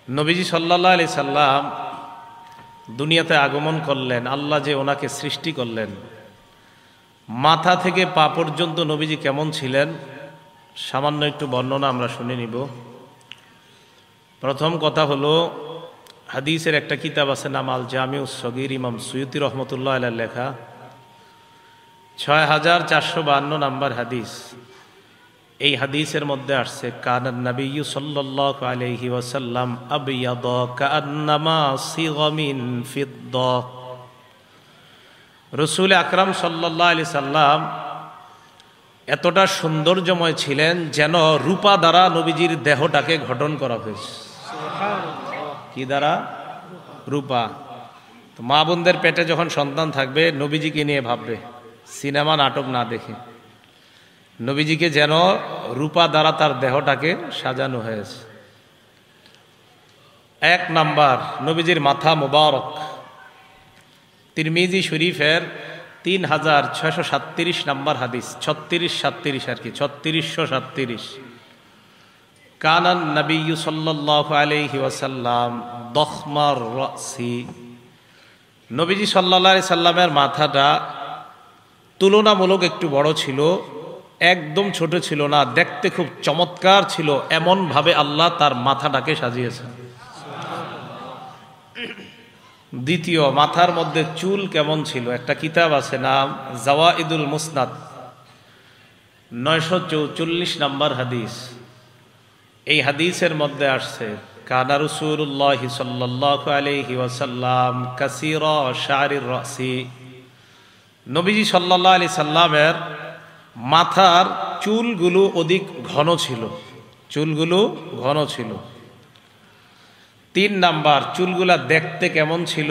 নবীজি সাল্লাল্লাহু আলাইহি সাল্লাম দুনিয়াতে আগমন করলেন, আল্লাহ যে ওনাকে সৃষ্টি করলেন, মাথা থেকে পা পর্যন্ত নবীজি কেমন ছিলেন সামান্য একটু বর্ণনা আমরা শুনে নিব। প্রথম কথা হলো, হাদিসের একটা কিতাব আছে নাম আল জামিউস সগীর, ইমাম সুয়ুতি রহমতুল্লাহ আলাইহির লেখা, 6452 নাম্বার হাদিস। এই হাদিসের মধ্যে আসছে কানান নবিয়্যু সাল্লাল্লাহু আলাইহি ওয়াসাল্লাম আবয়াদা কাআন্নামা সিগা মিন ফিদ্দা। রাসূল আকরাম সাল্লাল্লাহু আলাইহি সাল্লাম এতটা সৌন্দর্যময় ছিলেন যেন রূপা দ্বারা নবীজির দেহটাকে গঠন করা হয়েছে। কি দ্বারা? রূপা। তো মা বোনদের পেটে যখন সন্তান থাকবে নবীজিকে নিয়ে ভাববে, সিনেমা নাটক না দেখে। নবীজিকে যেন রূপা দ্বারা তার দেহটাকে সাজানো হয়েছে। এক নাম্বার, নবীজির মাথা মুবারক। তিরমিজি শরীফের 3637 নাম্বার হাদিস, 3637 আর কি, 3637। কানান নবিয়্যু সাল্লাল্লাহু আলাইহি ওয়াসাল্লাম দখমার রাসি। নবীজি সাল্লাল্লাহু আলাইহি সাল্লামের মাথাটা তুলনামূলক একটু বড় ছিল, একদম ছোট ছিল না, দেখতে খুব চমৎকার ছিল। এমন ভাবে আল্লাহ তার মাথাটাকে সাজিয়েছেন। দ্বিতীয়, মাথার মধ্যে চুল কেমন ছিল। একটা কিতাব আছে নাম জাওয়াইদুল মুসনাদ, 944 নাম্বার হাদিস। এই হাদিসের মধ্যে আসছে কানা রাসূলুল্লাহ সাল্লাল্লাহু আলাইহি ওয়াসাল্লাম কাসীরা শা'রির রাসি। নবীজি সাল্লাল্লাহু আলাইহি সাল্লামের মাথার চুলগুলো অধিক ঘন ছিল, চুলগুলো ঘন ছিল। 3 নাম্বার, চুলগুলা দেখতে কেমন ছিল।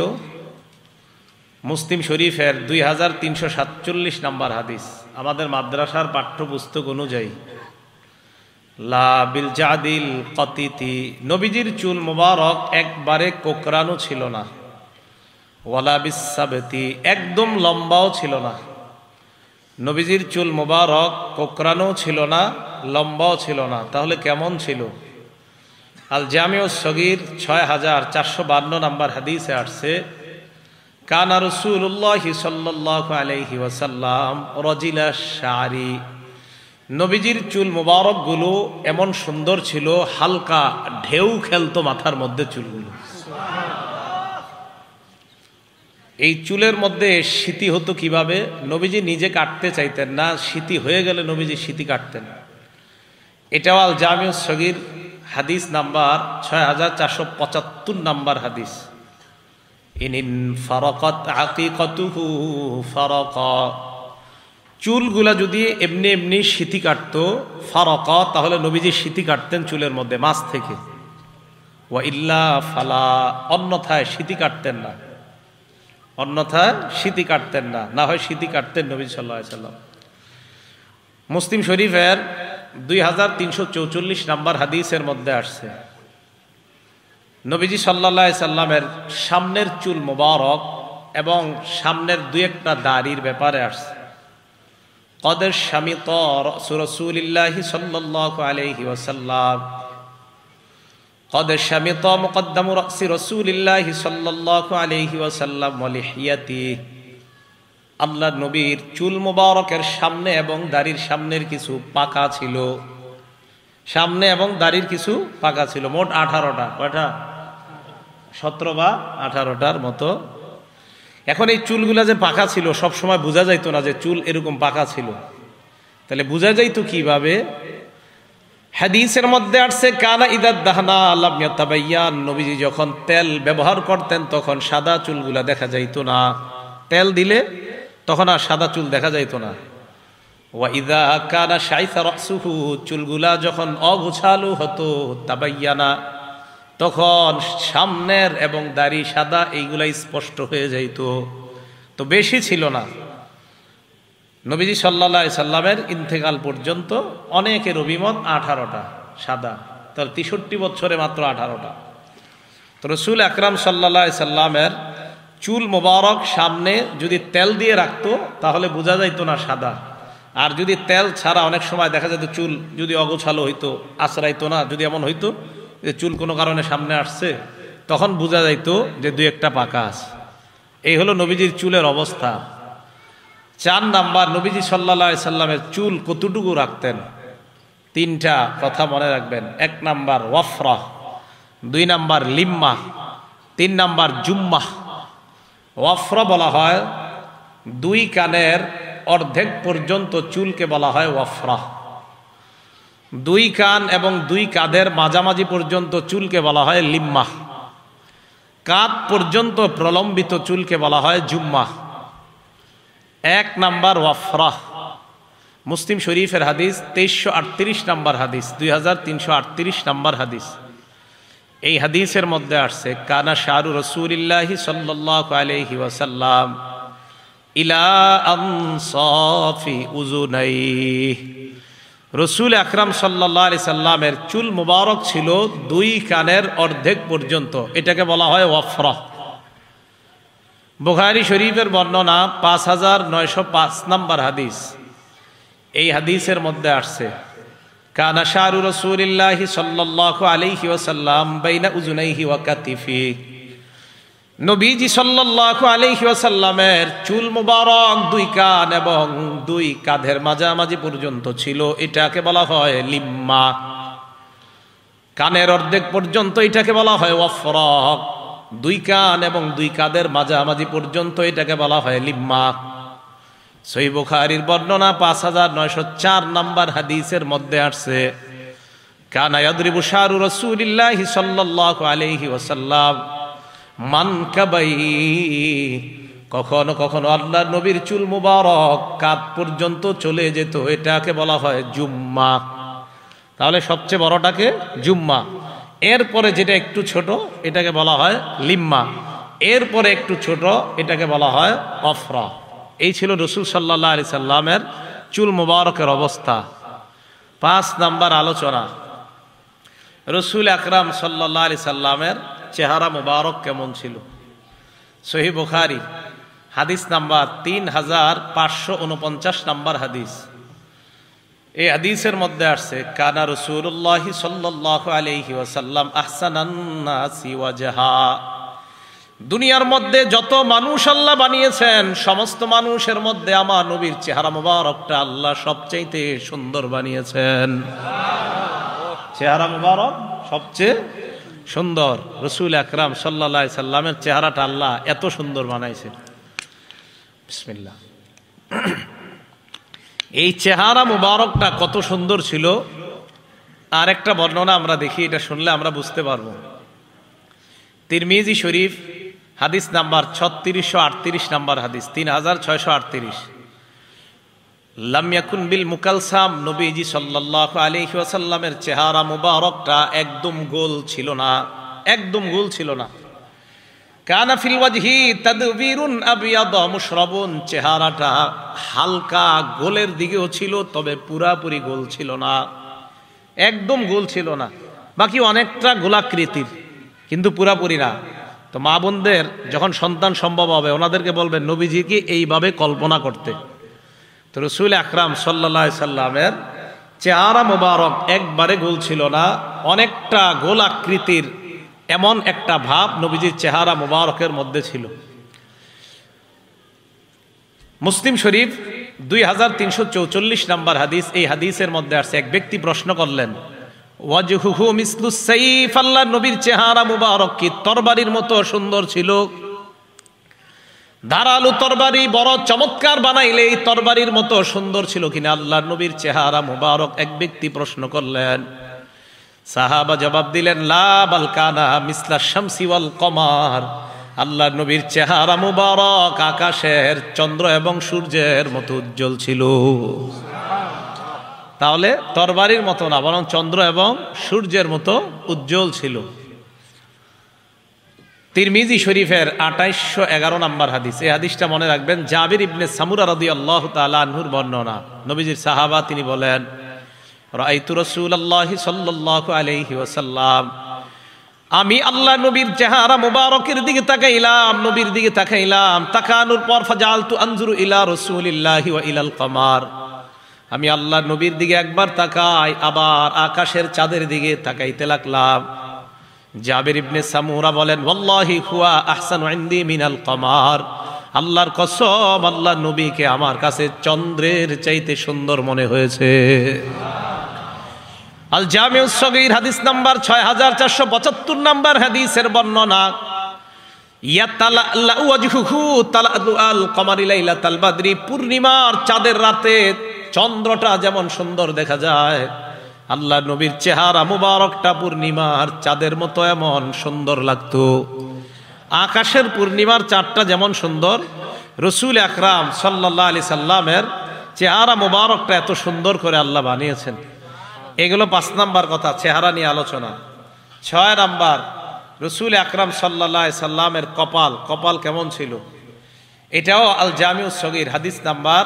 মুসলিম শরীফের 2347 নাম্বার হাদিস। আমাদের মাদ্রাসার পাঠ্যপুস্তক অনুযায়ী লা বিল জাদিল কতিতি, নবীজির চুল মুবারক একবারে কোকড়ানো ছিল না। ওয়ালা বিসাবতি, একদম লম্বাও ছিল না। নবীজির চুল মুবারক কোকড়ানো ছিল না, লম্বাও ছিল না। তাহলে কেমন ছিল? আল জামিউস সগীর 6452 নাম্বার হাদিসে আসছে কানা রাসূলুল্লাহ সাল্লাল্লাহু আলাইহি ওয়াসাল্লাম রাজিলা শা'রি। নবীজির চুল মুবারক গুলো এমন সুন্দর ছিল, হালকা ঢেউ খেলতো মাথার মধ্যে চুলগুলো। এই চুলের মধ্যে স্মৃতি হতো কিভাবে? নবীজি নিজে কাটতে চাইতেন না, স্মৃতি হয়ে গেলে নবীজি স্মৃতি কাটতেন। এটাও আল জামিউস সগীর হাদিস নাম্বার 6475 নাম্বার হাদিস। ইনিন ফারাকাত আকিকাতুহু ফারাকা, চুলগুলা যদি এমনি এমনি স্মৃতি কাটতো ফারাকা, তাহলে নবীজি স্মৃতি কাটতেন চুলের মধ্যে মাছ থেকে। ওয়া ইল্লা ফালা, অন্যথায় স্মৃতি কাটতেন না, অন্যথায় স্মৃতি কাটতেন না, না হয় স্মৃতি কাটতেন নবী সাল্লাল্লাহু আলাইহি সাল্লাম। মুসলিম শরীফের 2344 নাম্বার হাদিসের মধ্যে আসছে নবীজি সাল্লাল্লাহু আলাইহি সাল্লামের সামনের চুল মুবারক এবং সামনের 2-1টা দাড়ির ব্যাপারে আসছে। কদের শামিত রাসূলুল্লাহি সাল্লাল্লাহু আলাইহি ওয়াসাল্লাম, কদের শামিত মুকদ্দামু রাসি রাসূলুল্লাহি সাল্লাল্লাহু আলাইহি ওয়াসাল্লাম ওয়া লিহিয়াতি। আল্লাহ নবীর চুল মুবারকের সামনে এবং দাড়ির সামনের কিছু পাকা ছিল, সামনে এবং দাড়ির কিছু পাকা ছিল। মোট 18টা, কয়টা? 17 বা 18টার মতো। এখন এই চুলগুলা যে পাকা ছিল সব সময় বোঝা যাইতো না যে চুল এরকম পাকা ছিল। তাহলে বোঝা যাইতো কিভাবে? হাদিসের মধ্যে আসছে কানা ইদাদ দাহনা লাম ইয়াতাবায়ান, নবীজি যখন তেল ব্যবহার করতেন তখন সাদা চুলগুলা দেখা যাইতো না। তেল দিলে তখন আর সাদা চুল দেখা যাইতো না। ওয়া ইযা কানা শাইসা রাসুহু, চুলগুলা যখন অগোছালো হতো তাবায়ানা, তখন সামনের এবং দাড়ি সাদা এইগুলা স্পষ্ট হয়ে যাইতো। তো বেশি ছিল না। নবীজি সাল্লাল্লাহু আলাইহি সাল্লামের ইন্তেকাল পর্যন্ত অনেকের অভিমত 18টা সাদা, তার 63 বছরে মাত্র 18টা। তো রাসূল আকরাম সাল্লাল্লাহু আলাইহি সাল্লামের চুল মোবারক সামনে যদি তেল দিয়ে রাখতো তাহলে বোঝা যাইতো না সাদা। আর যদি তেল ছাড়া অনেক সময় দেখা যেত চুল যদি অগোছালো হইতো, আঁচড়াইতো না, যদি এমন হইতো যে চুল কোনো কারণে সামনে আসছে, তখন বোঝা যাইতো যে দুই একটা পাকা আছে। এই হলো নবীজির চুলের অবস্থা। 4 নাম্বার, নবীজি সাল্লাল্লাহু আলাইহি সাল্লামের চুল কতটুকু রাখতেন? 3টা কথা মনে রাখবেন। 1 নাম্বার ওয়াফরা, 2 নাম্বার লিম্মা, 3 নাম্বার জুম্মা। ওয়াফরা বলা হয় 2 কানের অর্ধেক পর্যন্ত চুলকে বলা হয় ওয়াফরা। 2 কান এবং 2 কাঁধের মাঝামাঝি পর্যন্ত চুলকে বলা হয় লিম্মা। কাঁধ পর্যন্ত প্রলম্বিত চুলকে বলা হয় জুম্মা। 1 নাম্বার ওয়াফরা। মুসলিম শরীফের হাদিস 2338 নাম্বার হাদিস, 2338 নাম্বার হাদিস। এই হাদিসের মধ্যে আসছে কানা শারু রাসূলিল্লাহি সাল্লাল্লাহু আলাইহি ওয়াসাল্লাম ইলা আনসাফি উযুনাইহি। রাসূল আকরাম সাল্লাল্লাহু আলাইহি সাল্লামের চুল মুবারক ছিল 2 কানের অর্ধেক পর্যন্ত, এটাকে বলা হয় ওয়াফরা। বুখারী শরীফের বর্ণনা 5905 নাম্বার হাদিস। এই হাদিসের মধ্যে আসছে কানা শারু রাসূলিল্লাহি সাল্লাল্লাহু আলাইহি ওয়াসাল্লাম বাইনা উযুনাইহি ওয়া কাতিফি। নবীজি সাল্লাল্লাহু আলাইহি ওয়াসাল্লামের চুল মুবারক 2 কান এবং 2 কাঁধের মাঝামাঝি পর্যন্ত ছিল, এটাকে বলা হয় লিম্মা। কানের অর্ধেক পর্যন্ত এটাকে বলা হয় ওয়াফরা। 2 কান এবং 2 কাঁধের মাঝামাঝি পর্যন্ত এটাকে বলা হয় লিম্মা। সহিহ বুখারীর বর্ণনা 5904 নাম্বার হাদিসের মধ্যে আসছে কানা ইয়াদরিবু শারু রাসূলিল্লাহি সাল্লাল্লাহু আলাইহি ওয়াসাল্লাম মানকাবাই। কখনো কখনো আল্লাহর নবীর চুল মুবারক কাঁধ পর্যন্ত চলে যেত, এটাকে বলা হয় জুম্মা। তাহলে সবচেয়ে বড়টাকে জুম্মা, এরপরে যেটা একটু ছোট এটাকে বলা হয় লিম্মা, এরপরে একটু ছোট এটাকে বলা হয় ওয়াফরা। এই ছিল রাসূল সাল্লাল্লাহু আলাইহি সাল্লামের চুল মুবারকের অবস্থা। 5 নাম্বার আলোচনা, রাসূল আকরাম সাল্লাল্লাহু আলাইহি সাল্লামের চেহারা মুবারক কেমন ছিল। সহিহ বুখারী হাদিস নাম্বার 3549 নাম্বার হাদিস। এই হাদিসের মধ্যে আসছে কানা রাসূলুল্লাহি সাল্লাল্লাহু আলাইহি ওয়াসাল্লাম আহসানান নাসি ওয়াজহা। দুনিয়ার মধ্যে যত মানুষ আল্লাহ বানিয়েছেন সমস্ত মানুষের মধ্যে আমার নবীর চেহারা মুবারকটা আল্লাহ সবচাইতে সুন্দর বানিয়েছেন। চেহারা মুবারক সবচেয়ে সুন্দর। রাসূল আকরাম সাল্লাল্লাহু আলাইহি সাল্লামের চেহারাটা আল্লাহ এত সুন্দর বানাইছে। বিসমিল্লাহ। এই চেহারা মুবারকটা কত সুন্দর ছিল আর একটা বর্ণনা আমরা দেখি, এটা শুনলে আমরা বুঝতে পারবো। তিরমিজি শরীফ হাদিস নাম্বার 3638 নাম্বার হাদিস, 3638। লাম ইয়াকুন বিল মুকালসাম, নবীজি সাল্লাল্লাহু আলাইহি ওয়াসাল্লামের চেহারা মুবারকটা একদম গোল ছিল না, একদম গোল ছিল না। কানা ফিল ওয়াজহি তাদবীরুন আবিয়াদ মুশরাবুন, চেহারাটা হালকা গোলের দিকেও ছিল তবে পুরাপুরি গোল ছিল না, একদম গোল ছিল না, বাকি অনেকটা গোলাকৃতির কিন্তু পুরাপুরি না। তো মা বোনদের যখন সন্তান সম্ভব হবে ওনাদেরকে বলবেন নবীজিকে এইভাবে কল্পনা করতে। তো রাসূল আকরাম সাল্লাল্লাহু আলাইহি সাল্লামের চেহারা মুবারক একবারে গোল ছিল না, অনেকটা গোল আকৃতির, এমন একটা ভাব নবীজির চেহারা মুবারকের মধ্যে ছিল। মুসলিম শরীফ 2344 নাম্বার হাদিস। এই হাদিসের মধ্যে আসছে এক ব্যক্তি প্রশ্ন করলেন ওয়াজহুহু মিসলুস সাইফ, আল্লাহর নবীর চেহারা মুবারক কি তরবারির মতো সুন্দর ছিল? ধারালো তরবারি বড় চমৎকার বানাইলে এই তরবারির মতো সুন্দর ছিল কিনা আল্লাহর নবীর চেহারা মুবারক? এক ব্যক্তি প্রশ্ন করলেন। সাহাবা জবাব দিলেন লা বাল কানা মিসলা শামসি ওয়াল কমার, আল্লাহর নবীর চেহারা মুবারক আকাশের চন্দ্র এবং সূর্যের মতো উজ্জ্বল ছিল। তাহলে তরবারির মতো না, বরং চন্দ্র এবং সূর্যের মতো উজ্জ্বল ছিল। তিরমিজি শরীফের 2811 নাম্বার হাদিস। এই হাদিসটা মনে রাখবেন, জাবির ইবনে সামুরা রাদিয়াল্লাহু তাআলা আনহুর বর্ণনা। নবীজির সাহাবা, তিনি বলেন রাআইতু রাসূলুল্লাহি সাল্লাল্লাহু আলাইহি ওয়াসাল্লাম, আমি আল্লাহ নবীর চেহারা মুবারকের দিকে তাকাইলাম, নবীর দিকে তাকাইলাম, তাকানোর পর ফাজালতু আনজুরু ইলা রাসূলিল্লাহি ওয়া ইলাল কমার, আমি আল্লাহ নবীর দিকে একবার তাকাই আবার আকাশের চাঁদের দিকে তাকাইতে লাগলাম। জাবির ইবনে সামুরা বলেন, ওয়াল্লাহি হুয়া আহসানু ইনদি মিনাল কমার, আল্লাহর কসম, আল্লাহর নবীকে আমার কাছে চন্দ্রের চাইতে সুন্দর মনে হয়েছে। আল জামিউস সগীর হাদিস নাম্বার 6475 নাম্বার হাদিসের বর্ণনা, ইয়াতালাল্লাহু ওয়াজহুহু তালাআল কমারি লাইলাতাল বাদরি, পূর্ণিমার চাঁদের রাতে চন্দ্রটা যেমন সুন্দর দেখা যায়, আল্লাহ নবীর চেহারা মুবারকটা পূর্ণিমার চাঁদের মতো এমন সুন্দর লাগতো। আকাশের পূর্ণিমার চাঁদটা যেমন সুন্দর, রসুল আকরাম সাল্লাল্লাহু আলাইহি সাল্লামের চেহারা মুবারকটা এত সুন্দর করে আল্লাহ বানিয়েছেন। এগুলো 5 নাম্বার কথা, চেহারা নিয়ে আলোচনা। 6 নাম্বার, রসুল আকরাম সাল্লাল্লাহু আলাইহি সাল্লামের কপাল কেমন ছিল, এটাও আল জামিউস সগীর হাদিস নাম্বার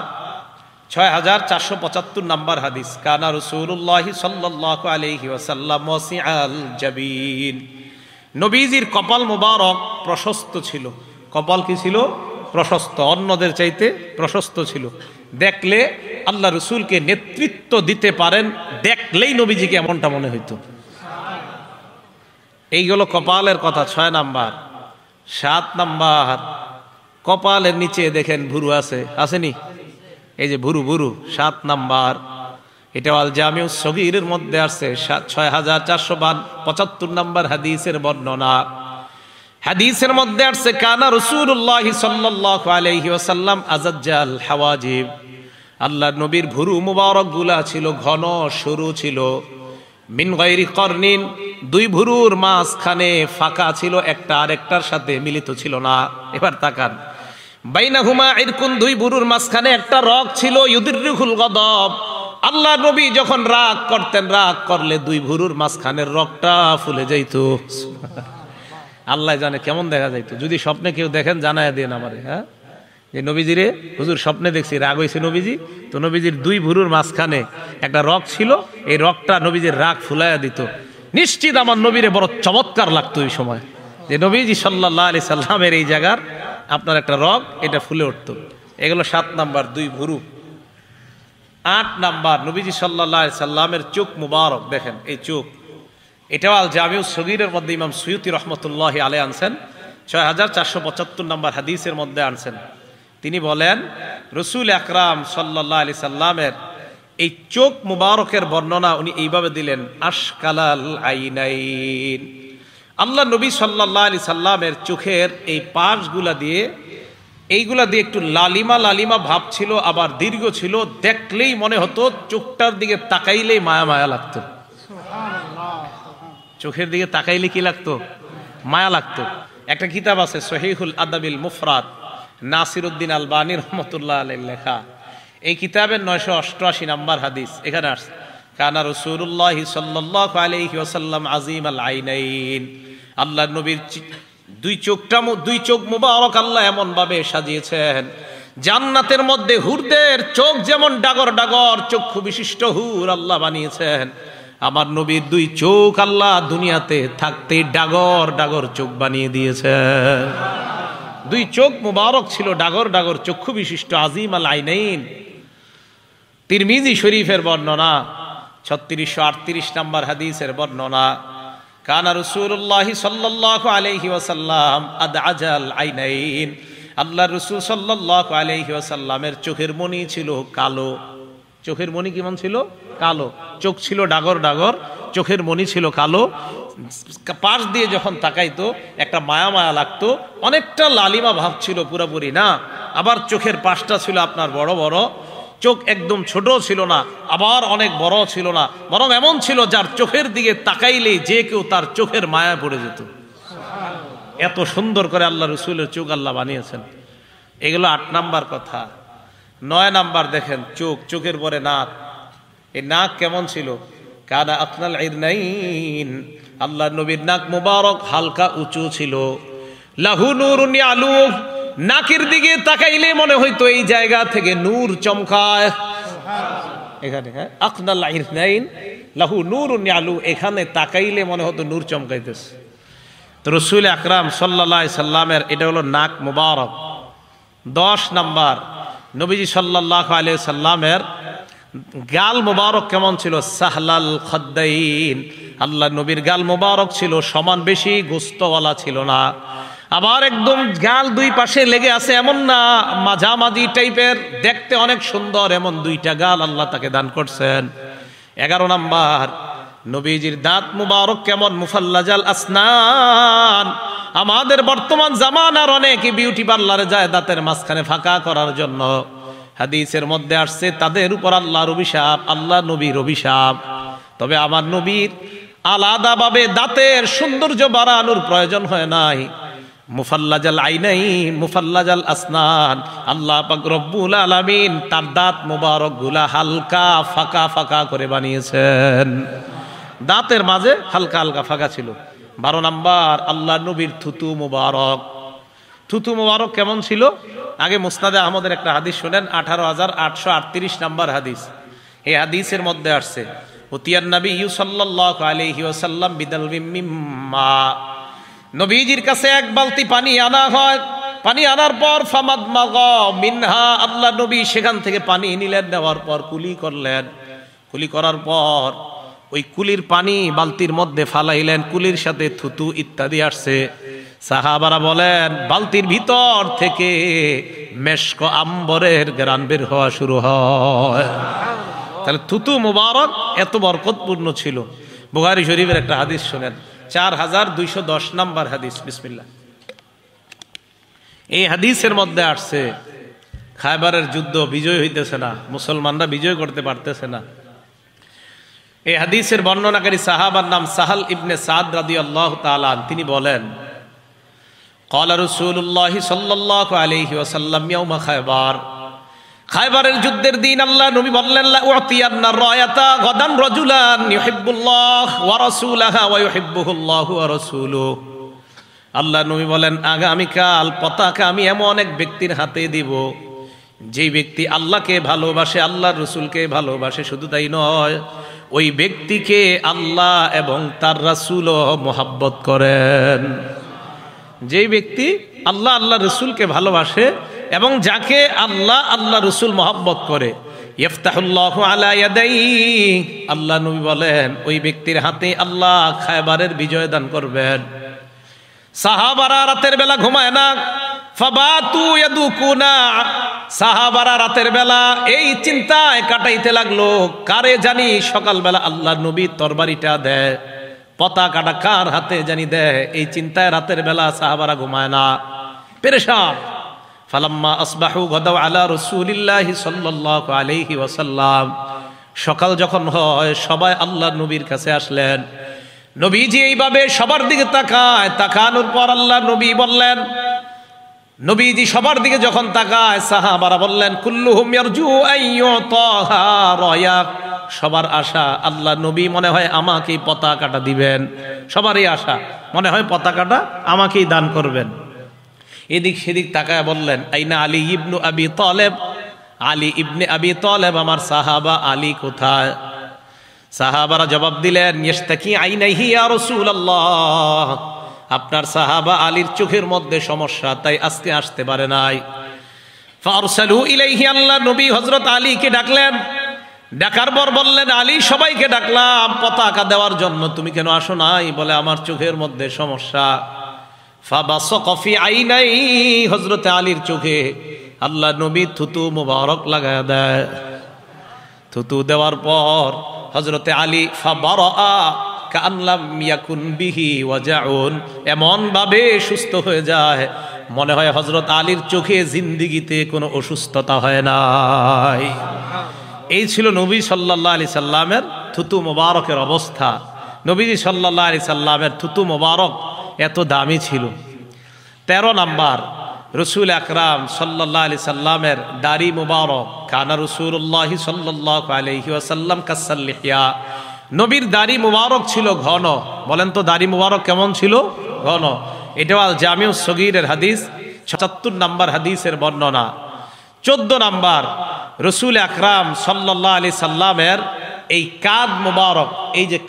6475 নাম্বার হাদিস। কানা রাসূলুল্লাহ সাল্লাল্লাহু আলাইহি ওয়াসাল্লাম ওয়াসিআল জাবিন, নবীজির কপাল মুবারক প্রশস্ত ছিল। কপাল কি ছিল? প্রশস্ত, অন্যদের চাইতে প্রশস্ত ছিল। দেখলে আল্লাহ রসুলকে নেতৃত্ব দিতে পারেন, দেখলেই নবীজিকে এমনটা মনে হইতো। এইগুলো কপালের কথা 6 নাম্বার। 7 নাম্বার, কপালের নিচে দেখেন ভুরু আছে, আসেনি? এই যে ভুরু 7 নাম্বার, এটা আল জামিউস সগীরের মধ্যে আছে 6475 নাম্বার হাদিসের বর্ণনা। হাদিসের মধ্যে আছে, কানা রাসূলুল্লাহ সাল্লাল্লাহু আলাইহি ওয়াসাল্লাম আজাজ্জাল হাওয়াজিব, আল্লাহর নবীর ভুরু মুবারক গুলা ছিল ঘন সরু ছিল। মিন গায়রি করনিন, 2 ভুরুর মাঝখানে ফাঁকা ছিল, একটা আরেকটার সাথে মিলিত ছিল না। এবার তাকান, বাইনাহুমা ইরকুন, 2 ভুরুর মাঝখানে একটা রগ ছিল। ইউদিররুহুল গদব, আল্লাহ নবী যখন রাগ করতেন, রাগ করলে 2 ভুরুর মাঝখানের রগটা ফুলে যাইত। আল্লাহ জানে কেমন দেখা যাইতো। যদি স্বপ্নে কেউ দেখেন জানায় দেন আমারে, হ্যাঁ, যে নবীজিরে হুজুর স্বপ্নে দেখছি রাগ হয়েছে নবীজি, তো নবীজির 2 ভুরুর মাঝখানে একটা রগ ছিল, এই রগটা নবীজির রাগ ফুলাইয়া দিত। নিশ্চিত আমার নবীরে বড় চমৎকার লাগতো এই সময়, যে নবীজি সাল্লাল্লাহু আলাইহি সাল্লামের এই জায়গার আপনার একটা রগ, এটা ফুলে উঠতো। এগুলো 7 নাম্বার, 2 ভুরু। 8 নাম্বার, নবীজি সাল্লাল্লাহু আলাইহি সাল্লামের চোখ মুবারক দেখেন, এই চোখ, এটাও আল জামিউস সগীরের মধ্যে ইমাম সুয়ুতি রহমতুল্লাহি আলাইহি আনছেন, 6475 নাম্বার হাদিসের মধ্যে আনছেন। তিনি বলেন, রসুল আকরাম সাল্লাল্লাহু আলাইহি সাল্লামের এই চোখ মুবারকের বর্ণনা উনি এইভাবে দিলেন, আশকালাল আইনাইন, আল্লাহ নবী সাল্লাল্লাহু আলাইহি সাল্লামের চোখের এই পাশগুলা দিয়ে, এইগুলা দিয়ে একটু লালিমা লালিমা ভাব ছিল, আবার দীর্ঘ ছিল। দেখলেই মনে হতো, চোখটার দিকে তাকাইলেই মায়া মায়া লাগতো। চোখের দিকে তাকাইলে কি লাগতো? মায়া লাগতো। একটা কিতাব আছে সহিহুল আদাবিল মুফরাদ, নাসিরউদ্দিন আলবানী রহমতুল্লাহ আলাইহি লেখা। এই কিতাবের 988 নাম্বার হাদিস, এখানে আসছে, কানা রাসূলুল্লাহ সাল্লাল্লাহু আলাইহি ওয়াসাল্লাম আজিমাল আইনাইন, আল্লাহ নবীর 2 চোখ মুবারক আল্লাহ এমন ভাবে সাজিয়েছেন, জান্নাতের মধ্যে হুরদের চোখ যেমন ডাগর ডাগর চক্ষু বিশিষ্ট হুর আল্লাহ বানিয়েছেন, আমার নবীর 2 চোখ আল্লাহ দুনিয়াতে থাকতে ডাগর ডাগর চোখ বানিয়ে দিয়েছেন। 2 চোখ মুবারক ছিল ডাগর ডাগর চক্ষু বিশিষ্ট, আজিম আল আইনাইন। তিরমিজি শরীফের বর্ণনা, 3638 নাম্বার হাদিসের বর্ণনা, কানা রাসূলুল্লাহ সাল্লাল্লাহু আলাইহি ওয়াসাল্লাম আদআজাল আইনাইন, আল্লাহ রাসূল সাল্লাল্লাহু আলাইহি ওয়াসাল্লামের চোখের মণি ছিল কালো। চোখের মণি কেমন ছিল? কালো। চোখ ছিল ডাগর ডাগর, চোখের মণি ছিল কালো। পাশ দিয়ে যখন তাকাইতো একটা মায়া মায়া লাগতো, অনেকটা লালিমা ভাব ছিল, পুরোপুরি না। আবার চোখের পাশটা ছিল আপনার বড় বড়, চোখ একদম ছোট ছিল না, আবার অনেক বড় ছিল না, বরং এমন ছিল যার চোখের দিকে তাকাইলেই যে কেউ তার চোখের মায়া পড়ে যেত। এত সুন্দর করে আল্লাহ রসুলের চোখ আল্লাহ বানিয়েছেন। এগুলো 8 নাম্বার কথা। 9 নাম্বার দেখেন, চোখের পরে নাক। এই নাক কেমন ছিল? কানা আকনাল ইরনাইন, আল্লাহ নবীর নাক মুবারক হালকা উঁচু ছিল। লাহু নূরুন ইয়ালু, নাকের দিকে তাকাইলে মনে হইতো এই জায়গা থেকে নূর চমকায়। এখানে হ্যাঁ, আকনাল ইরনাইন লাহু নূরুন ইয়ালু, এখানে তাকাইলে মনে হতো নূর চমকাইতেছে। তো রাসূল আকরাম সাল্লাল্লাহু আলাইহি সাল্লামের এটা হলো নাক মুবারক। 10 নাম্বার, নবীজি সাল্লাল্লাহু আলাইহি সাল্লামের গাল মুবারক কেমন ছিল? সাহলাল খদ্দাইন, আল্লাহ নবীর গাল মুবারক ছিল সমান, বেশি গোস্তওয়ালা ছিল না। আবার একদম গাল দুই পাশে লেগে আছে এমন না, মাঝামাঝি টাইপের, দেখতে অনেক সুন্দর, এমন দুইটা গাল আল্লাহ তাকে দান করছেন। 11 নাম্বার, নবীজির দাঁত মুবারক কেমন? মুফাল্লাজাল আসনান। আমাদের বর্তমান জামানার অনেকে বিউটি পার্লারে যায় দাঁতের মাঝখানে ফাঁকা করার জন্য। হাদিসের মধ্যে আসছে তাদের উপর আল্লাহর অভিশাপ, আল্লাহ নবীর অভিশাপ। তবে আমার নবীর আলাদাভাবে দাঁতের সৌন্দর্য বাড়ানোর প্রয়োজন হয় নাই। মুফাল্লাজাল আইনাইন, মুফাল্লাজাল আসনান, আল্লাহ পাক রব্বুল আলামিন তার দাঁত মুবারক গুলা হালকা ফাঁকা ফাঁকা করে বানিয়েছেন। দাঁতের মাঝে হালকা হালকা ফাঁকা ছিল। 12 নাম্বার, আল্লাহ নবীর থুতু মুবারক। থুতু মুবারক কেমন ছিল? আগে মুসনাদে আহমদের একটা হাদিস শুনেন, 18,838 নাম্বার হাদিস। এই হাদিসের মধ্যে আসছে, উতিয়ান নবী সাল্লাল্লাহু আলাইহি ওয়াসাল্লাম বিদালবিম মিম্মা, নবীজির কাছে এক বালতি পানি আনা হয়। পানি আনার পর ফামাদমাগা মিনহা, আল্লাহ নবী সেখান থেকে পানি নিলেন, নেওয়ার পর কুলি করলেন। কুলি করার পর ওই কুলির পানি বালতির মধ্যে ফালাইলেন, কুলির সাথে থুতু ইত্যাদি আসছে। সাহাবারা বলেন বালতির ভিতর থেকে মেশক আম্বরের ঘ্রাণ বের হওয়া শুরু হয়। তাহলে থুতু মুবারক এত বরকতপূর্ণ ছিল। বুখারী শরীফের একটা হাদিস শুনেন, 4210 নাম্বার হাদিস, বিসমিল্লাহ। এই হাদিসের মধ্যে আসছে খায়বারের যুদ্ধ বিজয় হইতেছে না, মুসলমানরা বিজয় করতে পারতেছে না। এই হাদিসের বর্ণনাকারী সাহাবার নাম সাহাল ইবনে সাদ রাদিয়াল্লাহু তাআলা। তিনি বলেন, ক্বালা রাসূলুল্লাহ সাল্লাল্লাহু আলাইহি ওয়াসাল্লাম ইয়াউমা খায়বার, খায়বারের যুদ্ধের দিন আল্লাহ নবী বললেন, লা উতিয়ান্না রায়াতা গাদান রাজুলান ইউহিব্বুল্লাহ ওয়া রাসূলুহু ওয়া ইউহিব্বুহুল্লাহু ওয়া রাসূলুহু। আল্লাহ নবী বলেন, আগামীকাল পতাকা আমি এমন এক ব্যক্তির হাতে দিব, যেই ব্যক্তি আল্লাহকে ভালোবাসে, আল্লাহর রাসূলকে ভালোবাসে। শুধু তাই নয়, ওই ব্যক্তিকে আল্লাহ এবং তার রাসূলও মহব্বত করেন। যেই ব্যক্তি আল্লাহ আল্লাহ রাসূলকে ভালোবাসে এবং যাকে আল্লাহ আল্লাহ রাসূল মহব্বত করে, ইফতাহুল্লাহু আলা ইয়াদাইহি, আল্লাহ নবী বলেন ওই ব্যক্তির হাতে আল্লাহ খায়বারের বিজয় দান করবেন। সাহাবারা রাতের বেলা ঘুমায় না, ফাবাতু ইয়াদুকুনা, সাহাবারা রাতের বেলা এই চিন্তায় কাটাইতে লাগলো, কারে জানি সকালবেলা আল্লাহ নবী তরবারিটা দেয়, পতাকাটা কার হাতে জানি দেয়। এই চিন্তায় রাতের বেলা সাহাবারা ঘুমায় না, পেরেশান। ফালাম্মা আসবাহু গাদাউ আলা রাসূলিল্লাহি সাল্লাল্লাহু আলাইহি ওয়াসাল্লাম, সকাল যখন হয় সবাই আল্লাহর নবীর কাছে আসলেন। নবীজি এইভাবে সবার দিকে তাকায়, তাকানোর পর আল্লাহ নবী বললেন, নবীজি সবার দিকে যখন তাকায় সাহাবারা বললেন, কুল্লুহুম ইয়ারজু আইয়ুতাহা রায়া, সবার আশা আল্লাহ নবী মনে হয় আমাকেই পতাকাটা দিবেন। সবারই আশা, মনে হয় পতাকাটা আমাকেই দান করবেন। এদিক সেদিক তাকায় বললেন, আইনা আলী ইবনু আবি তালেব, আলী ইবনে আবি তালেব, আমার সাহাবা আলী কোথায়? সাহাবারা জবাব দিলেন, ইস্তাকি আইনাইহি ইয়া রাসূলুল্লাহ, আপনার সাহাবা আলীর চোখের মধ্যে সমস্যা, তাই আজকে আসতে পারে নাই। ফারসালু ইলাইহি, আল্লাহ নবী হযরত আলীকে ডাকলেন। ডাকার পর বললেন, আলী সবাইকে ডাকলাম পতাকা দেওয়ার জন্য, তুমি কেন আসো নাই? বলে আমার চোখের মধ্যে সমস্যা। ফাবাসাকা ফি আইনাই, হযরত আলীর চোখে আল্লাহ নবী থুতু মুবারক লাগায় দেয়। থুতু দেওয়ার পর হযরতে আলী ফাবারা কান লাম ইয়াকুন বিহি ওয়াজাউন, এমন ভাবে সুস্থ হয়ে যায় মনে হয় হযরত আলীর চোখে জিন্দেগিতে কোনো অসুস্থতা হয় নাই। এই ছিল নবী সাল্লাল্লাহু আলাইহি সাল্লামের থুতু মুবারকের অবস্থা। নবীজি সাল্লাল্লাহু আলাইহি সাল্লামের থুতু মুবারক এত দামি ছিল। 13 নাম্বার, রসুল আকরাম সাল্লাল্লাহু আলাইহি সাল্লামের দাড়ি মুবারক। কানা রাসূলুল্লাহি সাল্লাল্লাহু আলাইহি ওয়াসাল্লাম কাসাল লিহিয়া, নবীর দাড়ি মুবারক ছিল ঘন। বলেন তো দাড়ি মুবারক কেমন ছিল? ঘন। এটাও আল জামিউ সগীরের হাদিস, ৭৭ নাম্বার হাদিসের বর্ণনা। 14 নাম্বার, রসুল আকরাম সাল্লাল্লাহু আলাইহি সাল্লামের এই কাঁধ মুবারক, এই যে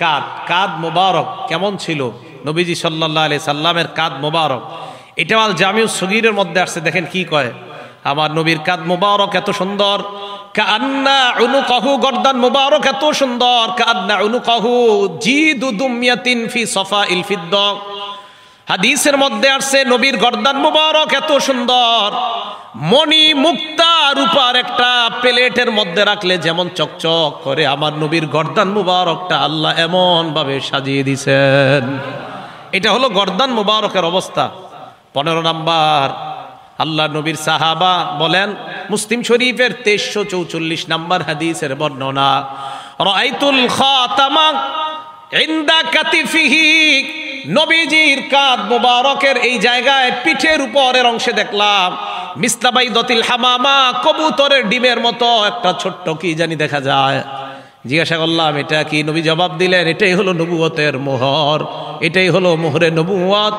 কাঁধ মুবারক কেমন ছিল? নবীজি সাল্লাল্লাহু আলাইহি সাল্লামের কাঁধ মুবারক, এটাও আল জামিউ সগীরের মধ্যে আসছে। দেখেন কি কয়, আমার নবীর কাঁধ মুবারক এত সুন্দর, কান্না উনুকাহু, গর্দান মুবারক এত সুন্দর, কান্না উনুকাহু জিদু দুমিয়াতিন ফি সফাইল ফিদ্দা। হাদিসের মধ্যে আসছে নবীর গর্দান মুবারক এত সুন্দর, মণি মুক্তা রূপার একটা প্লেটের মধ্যে রাখলে যেমন চকচক করে, আমার নবীর গর্দান মুবারকটা আল্লাহ এমন ভাবে সাজিয়ে দিয়েছেন। এটা হলো গর্দান মুবারকের অবস্থা। 15 নাম্বার, আল্লাহ নবীর সাহাবা বলেন, মুসলিম শরীফের 2344 নাম্বার হাদিসের বর্ণনা, রাআইতুল খাতামা ইনদা কাতিফিহি, নবীজির কাঁধ মুবারকের এই জায়গায় পিঠের উপরের অংশে দেখলাম মিসলাবাইদাতিল হামামা, কবুতরের ডিমের মতো একটা ছোট্ট কি জানি দেখা যায়। জিজ্ঞাসা করলাম এটা কি? নবী জবাব দিলেন, এটাই হলো নবুয়তের মোহর, এটাই হলো মোহরে নবুয়ত।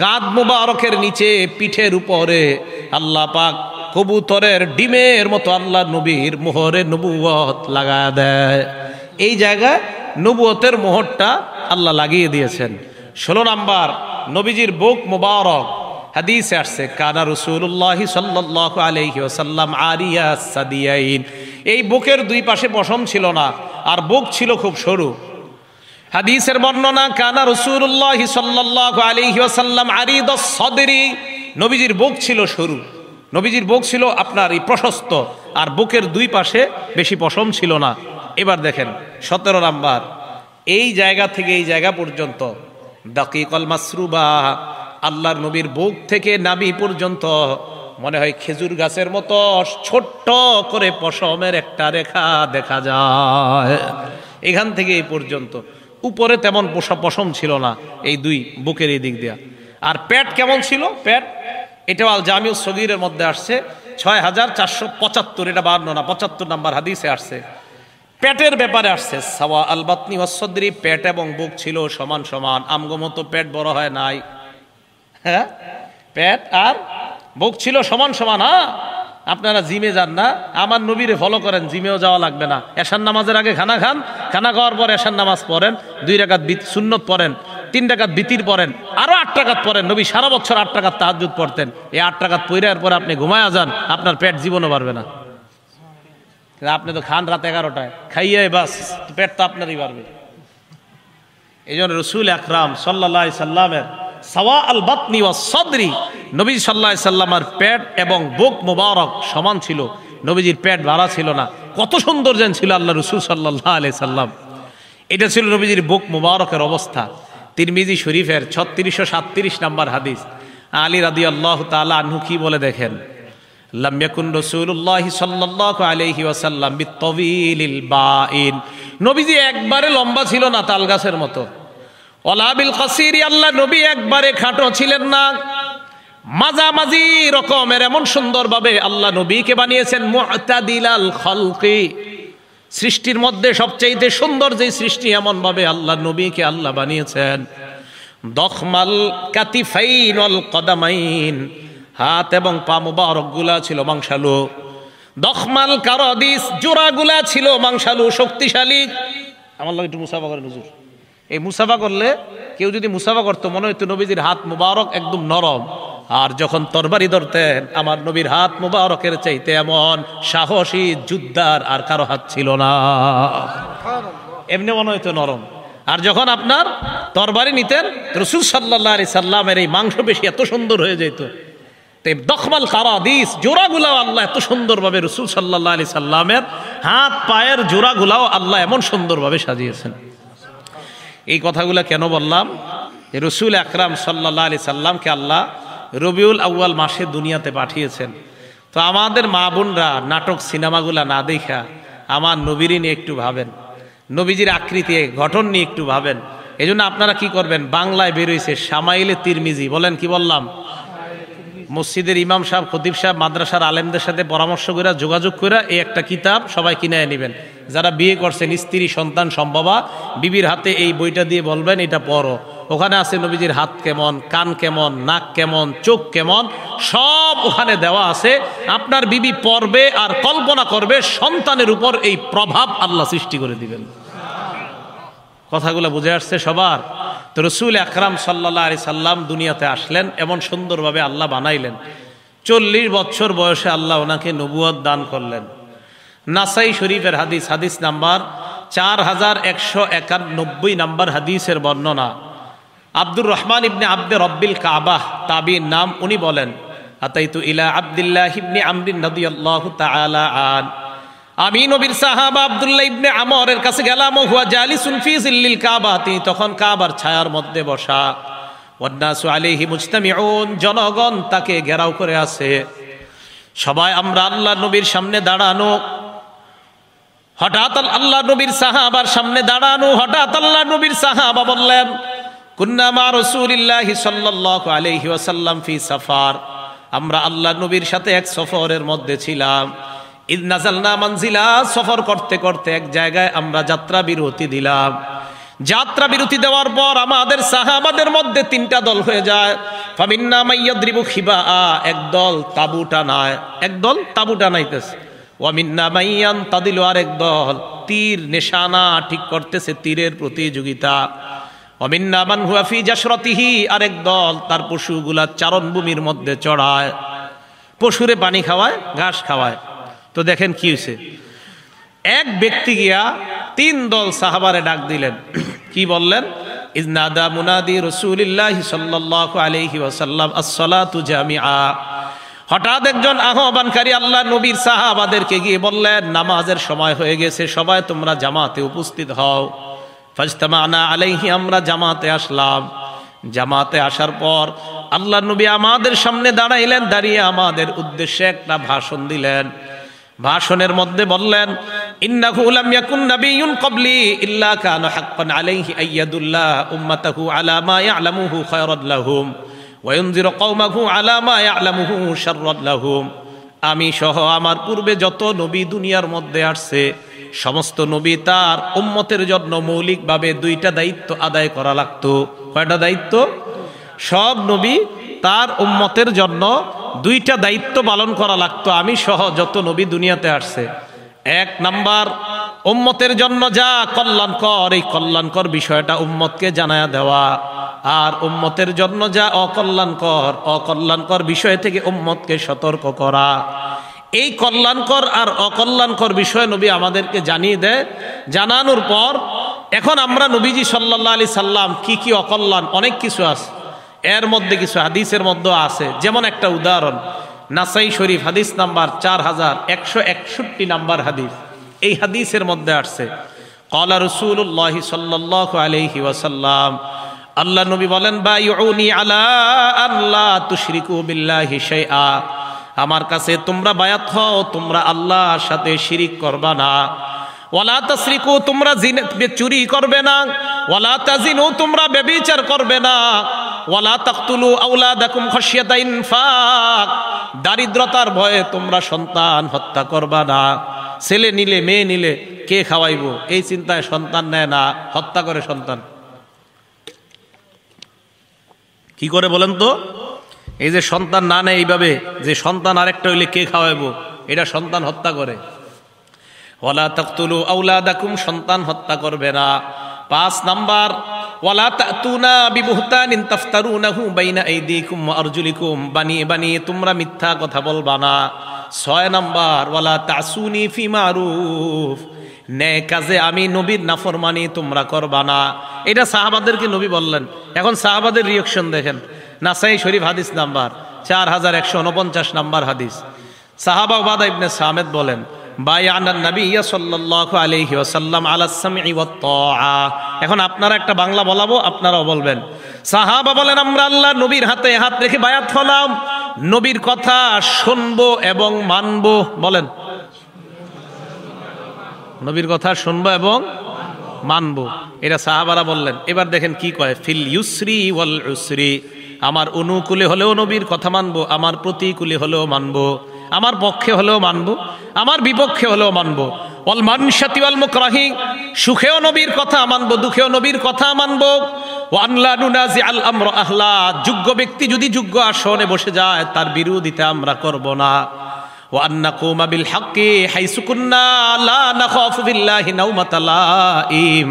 কাঁধ মুবারকের নিচে পিঠের উপরে আল্লাহ পাক কবুতরের ডিমের মতো আল্লাহ নবীর মোহরে নবুয়ত লাগায় দেয়। এই জায়গায় নবুয়তের মোহরটা আল্লাহ লাগিয়ে দিয়েছেন। 16 নাম্বার, নবীজির বুক মুবারক, হাদিসে আসছে কানা রাসূলুল্লাহ সাল্লাল্লাহু আলাইহি ওয়াসাল্লাম আরিয়া সাদিয়াইন, এই বুকের দুই পাশে পশম ছিল না, আর বুক ছিল খুব সরু। হাদিসের বর্ণনা, কানা রাসূলুল্লাহ সাল্লাল্লাহু আলাইহি ওয়াসাল্লাম আরিদাস সাদরি, নবীজির বুক ছিল সরু, নবীজির বুক ছিল আপনার এই প্রশস্ত, আর বুকের দুই পাশে বেশি পশম ছিল না। এবার দেখেন 17 নাম্বার, এই জায়গা থেকে এই জায়গা পর্যন্ত দাকিকাল মাসরুবা, আল্লাহর নবীর বুক থেকে নাভি পর্যন্ত মনে হয় খেজুর গাছের মতো ছোট্ট করে পশমের একটা রেখা দেখা যায়, এখান থেকে এই পর্যন্ত। উপরে তেমন পশম ছিল না এই দুই বুকের এই দিক দিয়া। আর পেট কেমন ছিল? পেট, এটাও আল জামিউস সগীরের মধ্যে আসছে 6475, এটা 52 না 75 নাম্বার হাদিসে আসছে। পেটের ব্যাপারে আসছে সাওয়া আল বাতনি ওয়াস সদরি, পেট এবং বুক ছিল সমান সমান, আমগো মতো পেট বড় হয় নাই, হ্যাঁ, পেট আর বুক ছিল সমান সমান। হ্যাঁ, আপনারা জিমে যান না, আমার নবীরে ফলো করেন, জিমেও যাওয়া লাগবে না। এশার নামাজের আগে খানা খান, খানা খাওয়ার পর এশার নামাজ পড়েন, 2 রাকাত সুন্নত পড়েন, 3 রাকাত বিতির পড়েন, আরো 8 রাকাত পড়েন। নবী সারা বছর 8 রাকাত তাহাজ্জুদ পড়তেন। এই 8 রাকাত পড়ার পরে আপনি ঘুমায়া যান, আপনার পেট জীবনও বাড়বে না। আপনি তো খান রাত 11টায়, খাইয়ে বাস পেট তো আপনারই বাড়বে। এই জন্য রসুল আকরাম সাল্লাল্লাহু আলাইহি সাল্লামের সাওয়া আল বাতনি ওয়াস সদরি, নবী সাল্লাল্লাহু আলাইহি সাল্লামের পেট এবং বুক মুবারক সমান ছিল, নবীজির পেট বাড়া ছিল না। কত সুন্দর যেন ছিল আল্লাহ রসুল সাল্লাল্লাহু আলাইহি সাল্লাম। এটা ছিল নবীজির বুক মুবারকের অবস্থা। তিরমিজি শরীফের 3637 নাম্বার হাদিস, আলী রাদিয়াল্লাহু তাআলা আনহু কি বলে দেখেন, লাম ইয়াকুন রাসূলুল্লাহ সাল্লাল্লাহু আলাইহি ওয়াসাল্লাম বিতাওয়িলিল বাইন, নবীজি একবারে লম্বা ছিল না তাল গাছের মতো। ওয়ালা বিল কাসিরি, আল্লাহ নবী একবারে খাটো ছিলেন না, মাঝামাঝি রকমের এমন সুন্দরভাবে আল্লাহ নবীকে বানিয়েছেন। মুতাদিলাল খালকি, সৃষ্টির মধ্যে সবচেয়ে সুন্দর যে সৃষ্টি, এমন ভাবে আল্লাহ নবীকে আল্লাহ বানিয়েছেন। দখমাল কাতিফাইন ওয়াল কদামাইন, হাত এবং পা মুবারক গুলা ছিল মাংসালু। দখমাল কারাদিস, জোড়াগুলা ছিল মাংসালু, শক্তিশালী। আমার লাগে একটু মুসাফা করেন হুজুর। এই মুসাফা করলে, কেউ যদি মুসাফা করতো মনে হইতো নবীজির হাত মুবারক একদম নরম, আর যখন তরবারি ধরতেন আমার নবীর হাত মুবারকের চাইতে এমন সাহসী যোদ্ধার আর কারো হাত ছিল না, এমনি মনে হইতো নরম। আর যখন আপনার তরবারি নিতেন রাসূল সাল্লাল্লাহু আলাইহি সাল্লামের এই মাংসপেশি এত সুন্দর হয়ে যেত। দখমাল কারাদিস, জোড়াগুলাও আল্লাহ এত সুন্দরভাবে রাসূল সাল্লাল্লাহু আলাইহি সাল্লামের হাত পায়ের জোড়াগুলাও আল্লাহ এমন সুন্দরভাবে সাজিয়েছেন। এই কথাগুলো কেন বললাম? রাসূল আকরাম সাল্লাল্লাহু আলাইহি সাল্লামকে আল্লাহ রবিউল আউয়াল মাসে দুনিয়াতে পাঠিয়েছেন। তো আমাদের মা বোনরা নাটক সিনেমাগুলা না দেখা আমার নবীর নিয়ে একটু ভাবেন, নবীজির আকৃতি গঠন নিয়ে একটু ভাবেন। এই জন্য আপনারা কি করবেন, বাংলায় বেরোইছে শামাইলে তিরমিজি, বলেন কি বললাম? মসজিদের ইমাম সাহেব, খতিব সাহেব, মাদ্রাসার আলেমদের সাথে পরামর্শ করে যোগাযোগ করে এই একটা কিতাব সবাই কিনে নেবেন। যারা বিয়ে করছেন, স্ত্রী সন্তান সম্ভবা, বিবির হাতে এই বইটা দিয়ে বলবেন এটা পড়ো। ওখানে আছে নবীজির হাত কেমন, কান কেমন, নাক কেমন, চোখ কেমন, সব ওখানে দেওয়া আছে। আপনার বিবি পড়বে আর কল্পনা করবে সন্তানের উপর এই প্রভাব আল্লাহ সৃষ্টি করে দিবেন। কথাগুলো বুঝে আসছে সবার? তো রাসূল আকরাম সাল্লাল্লাহু আলাইহি সাল্লাম দুনিয়াতে আসলেন, এমন সুন্দরভাবে আল্লাহ বানাইলেন। 40 বছর বয়সে আল্লাহ ওনাকে নবুয়ত দান করলেন। নাসাই শরীফের হাদিস, হাদিস নাম্বার 4191 নাম্বার হাদিসের বর্ণনা। আব্দুর রহমান ইবনে আব্দে রব্বিল কাবাহ তাবির নাম, উনি বলেন আতাইতু ইলা আব্দুল্লাহ ইবনে আমর রাদিয়াল্লাহু তাআলা আন, আমি নবীর সাহাবা আব্দুল্লাহ ইবনে আমরের কাছে গেলাম। হুয়া জালিসুন ফি জিল্লিল কাবা, তিনি তখন কাবার ছায়ার মধ্যে বসা। ওয়ান্নাসু আলাইহি মুজতামিউন, জনগণ তাকে ঘেরাও করে আছে। সবাই আমরা আল্লাহ নবীর সামনে দাঁড়ানো। হঠাৎ আল্লাহ নবীর সাহাবার সামনে দাঁড়ানো, হঠাৎ আল্লাহ নবীর সাহাবা বললেন কুন্না মা রাসূলিল্লাহি সাল্লাল্লাহু আলাইহি ওয়াসাল্লাম ফি সাফার, আমরা আল্লাহ নবীর সাথে এক সফরের মধ্যে ছিলাম। ইদ নাযালনা মানজিলা, সফর করতে করতে এক জায়গায় আমরা যাত্রা বিরতি দিলাম। যাত্রা বিরতি দেওয়ার পর আমাদের সাহাবাদের মধ্যে তিনটা দল হয়ে যায়। ফামিন্না মাইয়াদ্রিবু খিবা, একদল তাবু টানায়, একদল তাবু টানাইতেছে। ওয়ামিন্না মাইয়ান তাদিলু, আরেক দল তীর নিশানা ঠিক করতেছে, তীরের প্রতিযোগিতা। ওয়ামিন্না মান হুয়া ফি জাশরাতিহি, আরেক দল তার পশুগুলা চারণভূমির মধ্যে চড়ায়, পশুরে পানি খাওয়ায়, ঘাস খাওয়ায়। তো দেখেন কি হয়েছে, এক ব্যক্তি গিয়া তিন দল সাহাবারে ডাক দিলেন। কি বললেন? ইজনাদা মুনাদি রাসূলিল্লাহি সাল্লাল্লাহু আলাইহি ওয়াসাল্লাম আস-সালাতু জামিআ, হঠাৎ একজন আহ্বানকারী আল্লাহ নবীর সাহাবাদেরকে গিয়ে বললেন নামাজের সময় হয়ে গেছে, সবাই তোমরা জামাতে উপস্থিত হও। ফাজতামানা আলাইহি, আমরা জামাতে আসলাম। জামাতে আসার পর আল্লাহ নবী আমাদের সামনে দাঁড়াইলেন, দাঁড়িয়ে আমাদের উদ্দেশ্যে একটা ভাষণ দিলেন। ভাষণের মধ্যে বললেন ইন্নাহু লাম ইয়াকুন নাবিয়্যুন ক্বাবলি ইল্লা কানা হাক্কান আলাইহি আইয়াদুল্লাহ উম্মাতাহু আলা মা ইয়ালামুহু খায়রান লাহুম ওয়া ইউনজিরু কওমাহু আলা মা ইয়ালামুহু শাররান লাহুম। আমি সহ আমার পূর্বে যত নবী দুনিয়ার মধ্যে আসছে, সমস্ত নবী তার উম্মতের জন্য মৌলিকভাবে দুইটা দায়িত্ব আদায় করা লাগতো। কয়টা দায়িত্ব? সব নবী তার উম্মতের জন্য দুইটা দায়িত্ব পালন করা লাগতো, আমি সহ যত নবী দুনিয়াতে আসছে। এক নাম্বার, উম্মতের জন্য যা কল্যাণকর, এই কল্যাণকর বিষয়টা উম্মতকে জানায়া দেওয়া। আর উম্মতের জন্য যা অকল্যাণকর, অকল্যাণকর বিষয় থেকে উম্মতকে সতর্ক করা। এই কল্যাণকর আর অকল্যাণকর বিষয় নবী আমাদেরকে জানিয়ে দেয়। জানানোর পর এখন আমরা নবীজি সাল্লাল্লাহু আলাইহি সাল্লাম কি কি অকল্যাণ, অনেক কিছু আছে, এর মধ্যে কিছু হাদিসের মধ্যে আছে। যেমন একটা উদাহরণ, নাসাই শরীফ হাদিস নাম্বার 4161 নাম্বার হাদিস। এই হাদিসের মধ্যে আসছে ক্বালা রাসূলুল্লাহি সাল্লাল্লাহু আলাইহি ওয়াসাল্লাম, আল্লাহ নবী বলেন বায়উনি আলা আল্লা তুশরিকু বিল্লাহি শাইআ, আমার কাছে তোমরা বায়াত হও, তোমরা আল্লাহর সাথে শিরিক করবা না। ওয়ালা তাসরিকু, তোমরা চুরি করবে না। ওয়ালা তাজিনু, তোমরা ব্যভিচার করবে না। ওয়ালা তাকতুলু আওলাদাকুম খাশিয়াতা ইনফাক, দারিদ্রতার ভয়ে তোমরা সন্তান হত্যা করবা না। ছেলে নিলে মেয়ে নিলে কে খাওয়াইবো, এই চিন্তায় সন্তান নেয় না, হত্যা করে সন্তান। কি করে বলেন তো? এই যে সন্তান না নেয় এইভাবে, যে সন্তান আরেকটা হইলে কে খাওয়াইবো, এটা সন্তান হত্যা করে। ওয়ালা তাকতুলু আওলাদাকুম, সন্তান হত্যা করবে না। 5 নাম্বার, ওয়ালা তাতুনা বিবুহতানিন তাফতারুনাহু বাইনা আইদিকুম ওয়া আরজুলিকুম, বানিয়ে বানিয়ে তোমরা মিথ্যা কথা বলবা না। 6 নাম্বার, ওয়ালা তাসুনি ফি মারুফ, ন্যায় কাজে আমি নবীর নাফরমানি তোমরা করবা না। এটা সাহাবাদেরকে নবী বললেন। এখন সাহাবাদের রিঅ্যাকশন দেখেন। নাসাই শরীফ হাদিস নাম্বার 4149 নাম্বার হাদিস। সাহাবা উবাদা ইবনে সামিত বলেন বায়ানান নবী সাল্লাল্লাহু আলাইহি ওয়াসাল্লাম আলা সামঈ ওয়াত তাআ। এখন আপনারা একটা বাংলা বলাবো, আপনারাও বলবেন। সাহাবা বলেন আমরা আল্লাহ নবীর হাতে হাত রেখে বায়াত হলাম, নবীর কথা শুনবো এবং মানবো। বলেন, নবীর কথা শুনবো এবং মানবো, এটা সাহাবারা বললেন। এবার দেখেন কি কয়, ফিল ইউসরি ওয়াল উসরি, আমার অনুকূলে হলেও নবীর কথা মানবো, আমার প্রতিকূলে হলেও মানবো, আমার পক্ষে হলেও মানবো, আমার বিপক্ষে হলেও মানবো। ওয়াল মানশাতি ওয়াল মুকরাহি, সুখেও নবীর কথা মানবো, দুঃখেও নবীর কথা মানবো। ওয়ান লা নুনাজি আল আমর আহলা, যোগ্য ব্যক্তি যদি যোগ্য আসনে বসে যায় তার বিরোধিতা আমরা করব না। ওয়ান নাকুমা বিল হাক্কি হাইসু কুন্না লা নাখাফু বিল্লাহি নাওমাতা লাইম,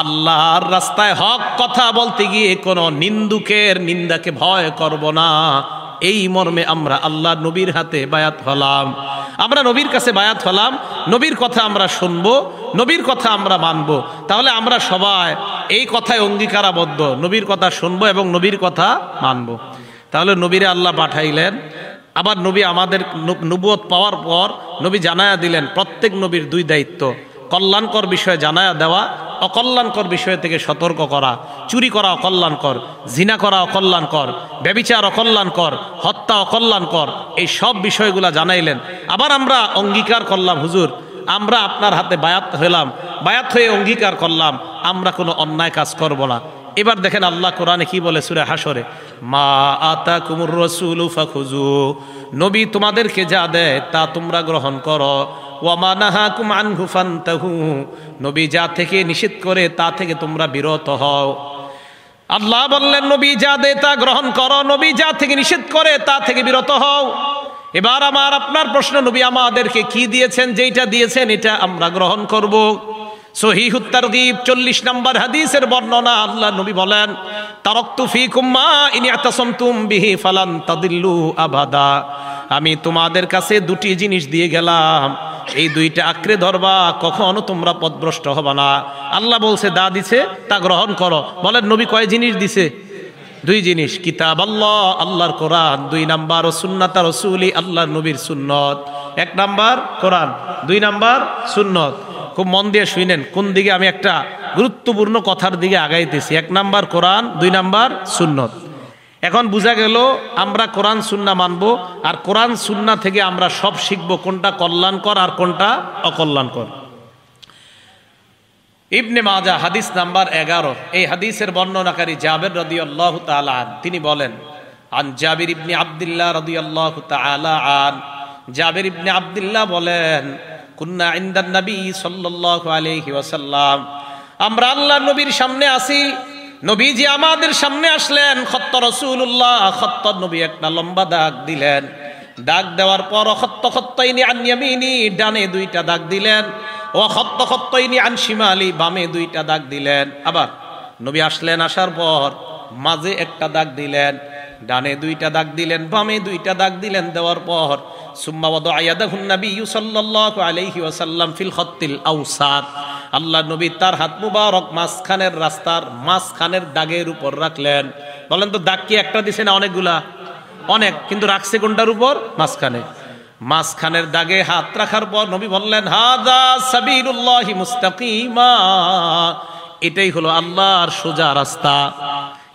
আল্লাহর রাস্তায় হক কথা বলতে গিয়ে কোনো নিন্দুকের নিন্দাকে ভয় করব না। এই মর্মে আমরা আল্লাহ নবীর হাতে বায়াত হলাম, আমরা নবীর কাছে বায়াত হলাম। নবীর কথা আমরা শুনবো, নবীর কথা আমরা মানবো। তাহলে আমরা সবাই এই কথায় অঙ্গীকারাবদ্ধ, নবীর কথা শুনবো এবং নবীর কথা মানবো। তাহলে নবীরে আল্লাহ পাঠাইলেন, আবার নবী আমাদের নবুয়ত পাওয়ার পর নবী জানায়া দিলেন প্রত্যেক নবীর দুই দায়িত্ব: কল্যাণকর বিষয়ে জানায়া দেওয়া, অকল্যাণকর বিষয় থেকে সতর্ক করা। চুরি করা অকল্যাণকর, জিনা করা অকল্যাণকর, ব্যভিচার অকল্যাণকর, হত্যা অকল্যাণকর, এই সব বিষয়গুলা জানাইলেন। আবার আমরা অঙ্গীকার করলাম, হুজুর আমরা আপনার হাতে বায়াত হলাম, বায়াত হয়ে অঙ্গীকার করলাম আমরা কোনো অন্যায় কাজ করব না। এবার দেখেন আল্লাহ কোরআনে কি বলে সূরা হাসরে, মা আতাকুমুর রাসূলু ফাখুযু, নবী তোমাদেরকে যা দেয় তা তোমরা গ্রহণ করো, ওয়া মা নাহাকুম আনহু ফান্তাহু, নবী যা থেকে নিষেধ করে তা থেকে তোমরা বিরত হও। আল্লাহ বললেন নবী যা দেয় তা গ্রহণ করো, নবী যা থেকে নিষেধ করে তা থেকে বিরত হও। এবার আমার আপনার প্রশ্ন, নবী আমাদেরকে কি দিয়েছেন? যেইটা দিয়েছেন এটা আমরা গ্রহণ করব। সহিহুত তারগীব 40 নম্বর হাদিসের বর্ণনা, আল্লাহ নবী বলেন, তারাকতু ফীকুম মা ইন ইয়াতাসামতুম বিহি ফালান তাদিল্লু আবাদা, আমি তোমাদের কাছে দুটি জিনিস দিয়ে গেলাম, এই দুইটা আঁকড়ে ধরবা, কখনো তোমরা পথভ্রষ্ট হবে না। আল্লাহ বলছে দা দিছে তা গ্রহণ করো। বলেন নবী কয় জিনিস দিছে? দুই জিনিস, কিতাব আল্লাহ, আল্লাহর কোরআন, 2 নাম্বার ও সুন্নাত রাসূলি, আল্লাহর নবীর সুন্নত। 1 নাম্বার কোরআন, 2 নাম্বার সুন্নত। খুব মন দিয়ে শুনেন, কোন দিকে আমি একটা গুরুত্বপূর্ণ কথার দিকে আগাইতেছি। 1 নাম্বার কোরআন, 2 নাম্বার সুন্নত। এখন বোঝা গেল আমরা কোরআন সুন্নাহ মানবো, আর কোরআন সুন্নাহ থেকে আমরা সব শিখবো কোনটা কল্যাণকর আর কোনটা অকল্যাণকর। ইবনে মাজাহ হাদিস নাম্বার 11, এই হাদিসের বর্ণনাকারী জাবের রাদিয়াল্লাহু তাআলা আন, তিনি বলেন, আন জাবির ইবনে আব্দুল্লাহ রাদিয়াল্লাহু তাআলা আন, জাবির ইবনে আব্দুল্লাহ বলেন, কুন্না ইনদান নবী সাল্লাল্লাহু আলাইহি ওয়াসাল্লাম, আমরা আল্লাহর নবীর সামনে আছি, নবীজি আমাদের সামনে আসলেন, খত্ত রাসূলুল্লাহ, খত্ত নবী একটা লম্বা দাগ দিলেন, দাগ দেওয়ার পর খত্ত খত্তাইনি আন ইয়ামিনি, ডানে 2টা দাগ দিলেন, ও খত্ত খত্তাইনি আন শিমালি, বামে 2টা দাগ দিলেন। আবার নবী আসলেন, আসার পর মাঝে একটা দাগ দিলেন, ডানে 2টা দাগ দিলেন, বামে 2টা দাগ দিলেন। দেওয়ার পর সুম্মা ওয়াদা ইয়াদাহুন নবী সাল্লাল্লাহু আলাইহি ওয়াসাল্লাম ফিল খত্তিল আওসাত, আল্লাহ নবী তার হাত মুবারক মাঝখানের রাস্তার মাঝখানের দাগের উপর রাখলেন। বলেন তো দাগ কি একটা দিছে না অনেকগুলা? অনেক, কিন্তু রাখছে কোনটার উপর? মাঝখানে। মাঝখানের দাগে হাত রাখার পর নবী বললেন, হাযা সাবিলুল্লাহি মুস্তাকিমা, এটাই হলো আল্লাহর সোজা রাস্তা,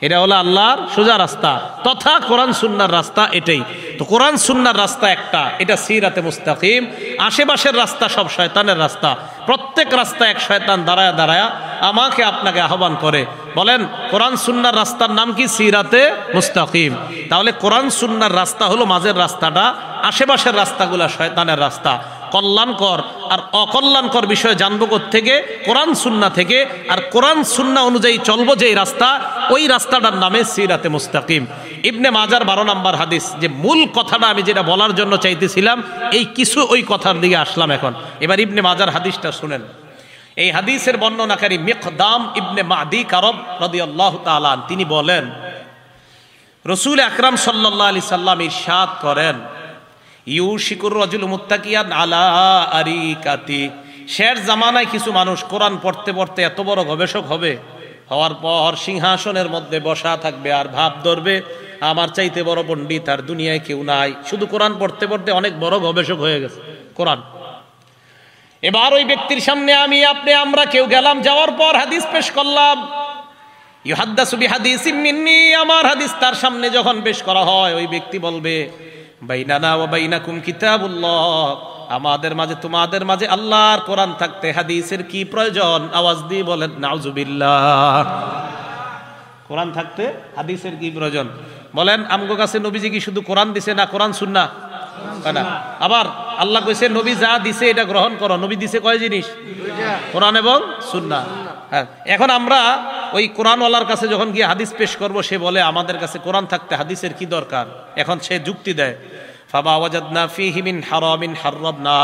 এটা হলো আল্লাহর সোজা রাস্তা তথা কোরআন সুন্নাহর রাস্তা। এটাই তো কোরআন সুন্নাহর রাস্তা একটা, এটা সিরাতে মুস্তাকিম। আশেপাশের রাস্তা সব শয়তানের রাস্তা, প্রত্যেক রাস্তা এক শয়তান দাঁড়ায়া দাঁড়ায়া আমাকে আপনাকে আহ্বান করে। বলেন কোরআন সুন্নাহর রাস্তার নাম কি? সিরাতে মুস্তাকিম। তাহলে কোরআন সুন্নাহর রাস্তা হলো মাঝের রাস্তাটা, আশেপাশের রাস্তাগুলা শয়তানের রাস্তা। কল্যাণকর আর অকল্যাণকর বিষয় জানবো থেকে? কোরআন সুন্নাহ থেকে। আর কোরআন সুন্নাহ অনুযায়ী চলবো যেই রাস্তা, ওই রাস্তাটার নামে সিরাতে মুস্তাকিম। ইবনে মাজার 12 নম্বর হাদিস, যে মূল কথাটা আমি যেটা বলার জন্য চাইতেছিলাম, এই কিছু ওই কথার দিকে আসলাম এখন। এবার ইবনে মাজার হাদিসটা শুনেন। এই হাদিসের বর্ণনাকারী মিকদাম ইবনে মাদি কারব রাদিয়াল্লাহু তাআলা, তিনি বলেন, রাসূল আকরাম সাল্লাল্লাহু আলাইহি সাল্লাম ইরশাদ করেন, ইউশিকুর রাজুল মুত্তাকিয়ান আলা আরিকাতি, শেষ জামানায় কিছু মানুষ কোরআন পড়তে পড়তে এত বড় গবেষক হবে, হওয়ার পর সিংহাসনের মধ্যে বসা থাকবে আর ভাব ধরবে আমার চাইতে বড় পণ্ডিত আর দুনিয়ায় কেউ নাই, শুধু কোরআন পড়তে পড়তে অনেক বড় গবেষক হয়ে গেছে কোরআন। এবার ওই ব্যক্তির সামনে আমি আপনি আমরা কেউ গেলাম, যাওয়ার পর হাদিস পেশ করলাম, ইউহাদ্দাসু বিহাদিসিম মিন্নি, আমার হাদিস তার সামনে যখন পেশ করা হয়, ওই ব্যক্তি বলবে, বাইনানা ওয়া বাইনাকুম কিতাবুল্লাহ, আমাদের মাঝে তোমাদের মাঝে আল্লাহর কোরআন থাকতে হাদিসের কি প্রয়োজন? আওয়াজ দিয়ে বলেন নাউজুবিল্লাহ। কোরআন থাকতে হাদিসের কি প্রয়োজন? বলেন আমগো কাছে নবীজি কি শুধু কোরআন দিছে না কোরআন সুন্নাহ? না, আবার আল্লাহ কইছে নবী যা দিছে এটা গ্রহণ করো। নবী দিছে কয় জিনিস? কোরআন এবং সুন্নাহ। হ্যাঁ, এখন আমরা ওই কোরআনওয়ালার কাছে যখন গিয়ে হাদিস পেশ করব, সে বলে আমাদের কাছে কোরআন থাকতে হাদিসের কি দরকার? এখন সে যুক্তি দেয়, ফামা ওয়াজাদনা ফীহি মিন হারামিন হারামনা,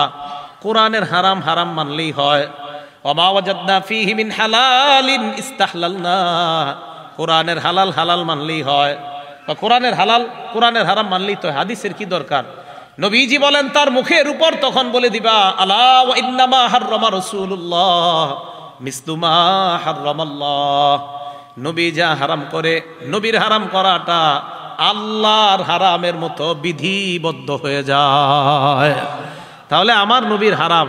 কোরআনের হারাম হারাম মানলেই হয়, ওমা ওয়াজাদনা ফীহি মিন হালালিন ইস্তাহলালনা, কোরআনের হালাল হালাল মানলেই হয়, বা কোরআনের হালাল কোরআনের হারাম মানলেই তো, হাদিসের কি দরকার? নবীজি বলেন তার মুখের উপর তখন বলে দিবা, আলা ওয়া ইন্নামা হাররামা রাসূলুল্লাহ মিসলু মা হাররামাল্লাহ। নবী যা হারাম করে, নবীর হারাম করাটা আল্লাহর হারামের মতো বিধিবদ্ধ হয়ে যায়। তাহলে আমার নবীর হারাম,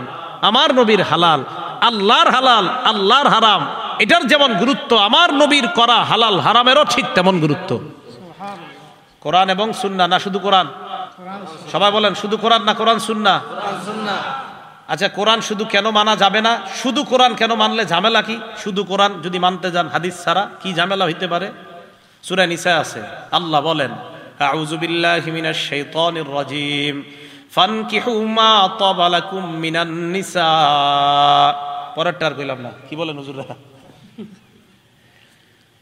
আমার নবীর হালাল, আল্লাহর হালাল, আল্লাহর হারাম, এটার যেমন গুরুত্ব, আমার নবীর করা হালাল হারামেরও ঠিক তেমন গুরুত্ব। কোরআন এবং সুন্নাহ, না শুধু কোরআন? সবাই বলেন শুধু কোরআন না কোরআন সুন্নাহ? আচ্ছা, কোরআন শুধু কেন মানা যাবে না? শুধু কোরআন কেন মানলে ঝামেলা কি? শুধু কোরআন যদি মানতে যান হাদিস ছাড়া কি ঝামেলা হইতে পারে? সূরা নিসা আছে, আল্লাহ বলেন আউযু বিল্লাহি মিনাশ শাইতানির রাজীম ফানকিহু মা তাবা লাকুম মিনান নিসা। পরেরটা আর কইলাম না, কি বলেন হুজুররা?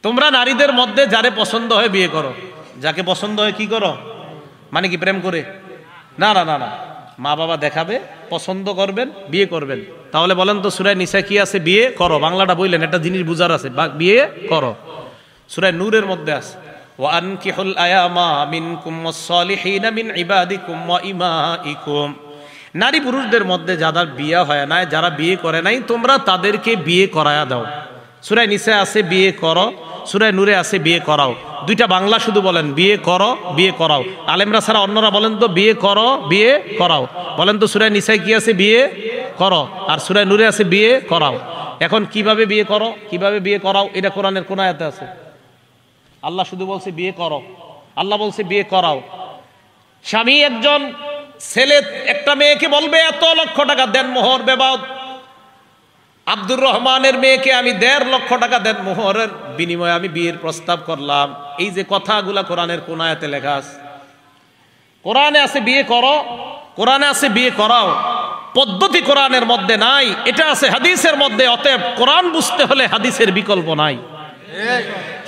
তোমরা নারীদের মধ্যে যারে পছন্দ হয় বিয়ে করো। যাকে পছন্দ হয় কি করো? মানে কি প্রেম করে? না না না না, মা বাবা দেখাবে, পছন্দ করবেন, বিয়ে করবেন। তাহলে বলেন তো সূরা নিসা কি আছে? বিয়ে করো। বাংলাটা বললেন, একটা জিনিস বুঝার আছে, বিয়ে করো। সূরা নূরের মধ্যে আছে ওয়া আনকিহুল আয়ামা মিনকুম ওয়াস-সালিহিনা মিন ইবাদিকুম ওয়া ইমাইকুম। নারী পুরুষদের মধ্যে যাদের বিয়ে হয় না, যারা বিয়ে করে নাই, তোমরা তাদেরকে বিয়ে করায়া দাও। সূরা নিসা আছে বিয়ে করো, সূরা নূরে আছে বিয়ে করাও। দুইটা বাংলা শুধু বলেন, বিয়ে করো, বিয়ে করাও। আলেমরা ছাড়া অন্যরা বলেন তো বিয়ে করো, বিয়ে করাও। বলেন তো সূরা নিসায় কি আছে? বিয়ে করো। আর সূরা নূরে আছে বিয়ে করাও। এখন কিভাবে বিয়ে করো, কিভাবে বিয়ে করাও, এটা কোরআনের কোন আয়াতে আছে? আল্লাহ শুধু বলছে বিয়ে করো, আল্লাহ বলছে বিয়ে করাও। স্বামী একজন ছেলে একটা মেয়েকে বলবে এত লক্ষ টাকা দেন মোহর বেবাদ। আব্দুর রহমানের মেয়েকে আমি 1.5 লক্ষ টাকা দেন মোহরের বিনিময়ে আমি বিয়ের প্রস্তাব করলাম। এই যে কথাগুলা কোরআনের কোন আয়াতে লেখা আছে? কোরআনে আছে বিয়ে করো, কোরআনে আছে বিয়ে করাও। পদ্ধতি কোরআনের মধ্যে নাই, এটা আছে হাদিসের মধ্যে। অতএব কোরআন বুঝতে হলে হাদিসের বিকল্প নাই।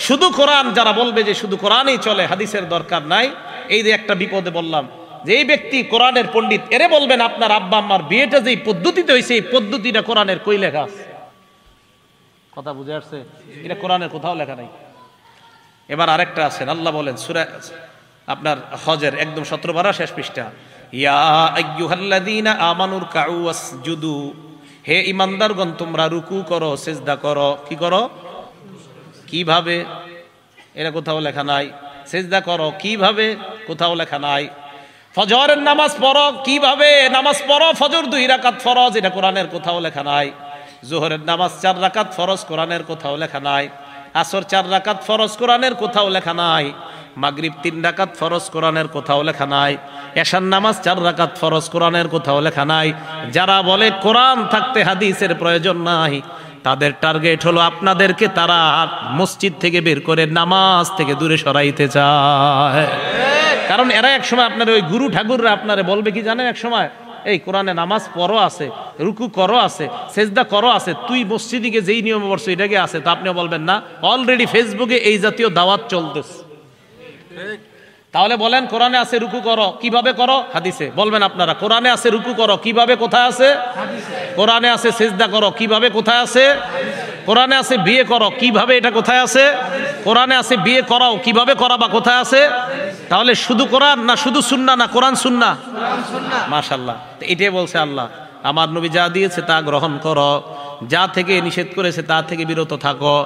শুধু কোরআন যারা বলবে যে শুধু কোরআনই চলে, হাদিসের দরকার নাই, এই যে একটা বিপদে বললাম যে এই ব্যক্তি কোরআনের পণ্ডিত, এরে বলবেন আপনার আব্বা আম্মার বিয়েটা যে পদ্ধতিতে হয়েছে, এই পদ্ধতিটা কোরআনের কই লেখা আছে? কথা বুঝে আসছে? এটা কোরআনের কোথাও লেখা নাই। এবার আরেকটা আছেন, আল্লাহ বলেন সূরা আপনার হজের একদম 17 পারা শেষ পৃষ্ঠা, ইয়া আইয়ুহাল্লাযীনা আমানুর কাউ ওয়াসজুদু। হে ঈমানদারগণ তোমরা রুকু করো, সিজদা করো। কি করো? কিভাবে? এটা কোথাও লেখা নাই। সিজদা করো কিভাবে? কোথাও লেখা নাই। ফজরের নামাজ পড়ো কিভাবে? নামাজ পড়ো, ফজর 2 রাকাত ফরজ, এটা কোরআনের কোথাও লেখা নাই। যোহরের নামাজ 4 রাকাত ফরজ, কোরআনের কোথাও লেখা নাই। আসর 4 রাকাত ফরজ, কোরআনের কোথাও লেখা নাই। মাগরিব 3 রাকাত ফরজ, কোরআনের কোথাও লেখা নাই। এশার নামাজ 4 রাকাত ফরজ, কোরআনের কোথাও লেখা নাই। যারা বলে কোরআন থাকতে হাদিসের প্রয়োজন নাই, তাদের টার্গেট হলো আপনাদেরকে তারা মসজিদ থেকে বের করে নামাজ থেকে দূরে সরাইতে চায়। কারণ এরা এক সময় আপনার ওই গুরু ঠাকুররা আপনারে বলবে কি জানেন, এক সময় এই কোরআনে নামাজ পড়ো আছে, রুকু করো আছে, সেজদা করো আছে, তুই মসজিদে গিয়ে যেই নিয়ম পড়ছো এটাকে আছে, তো আপনিও বলবেন না অলরেডি ফেসবুকে এই জাতীয় দাওয়াত চলতেছে। তাহলে বলেন কোরআনে আছে রুকু করো কিভাবে? করো হাদিসে। বলবেন আপনারা কোরআনে আছে রুকু করো কিভাবে? কোথায় আছে? কোরআনে আছে সিজদা করো কিভাবে? কোথায় আছে? কোরআনে আছে বিয়ে করো কিভাবে? এটা কোথায় আছে? কোরআনে আছে বিয়ে করাও কিভাবে করাবা? কোথায় আছে? তাহলে শুধু কোরআন না শুধু সুন্নাহ, না কোরআন সুন্নাহ? মাশাআল্লাহ। এটাই বলছে আল্লাহ, আমার নবী যা দিয়েছে তা গ্রহণ করো, যা থেকে নিষেধ করেছে তা থেকে বিরত থাকো।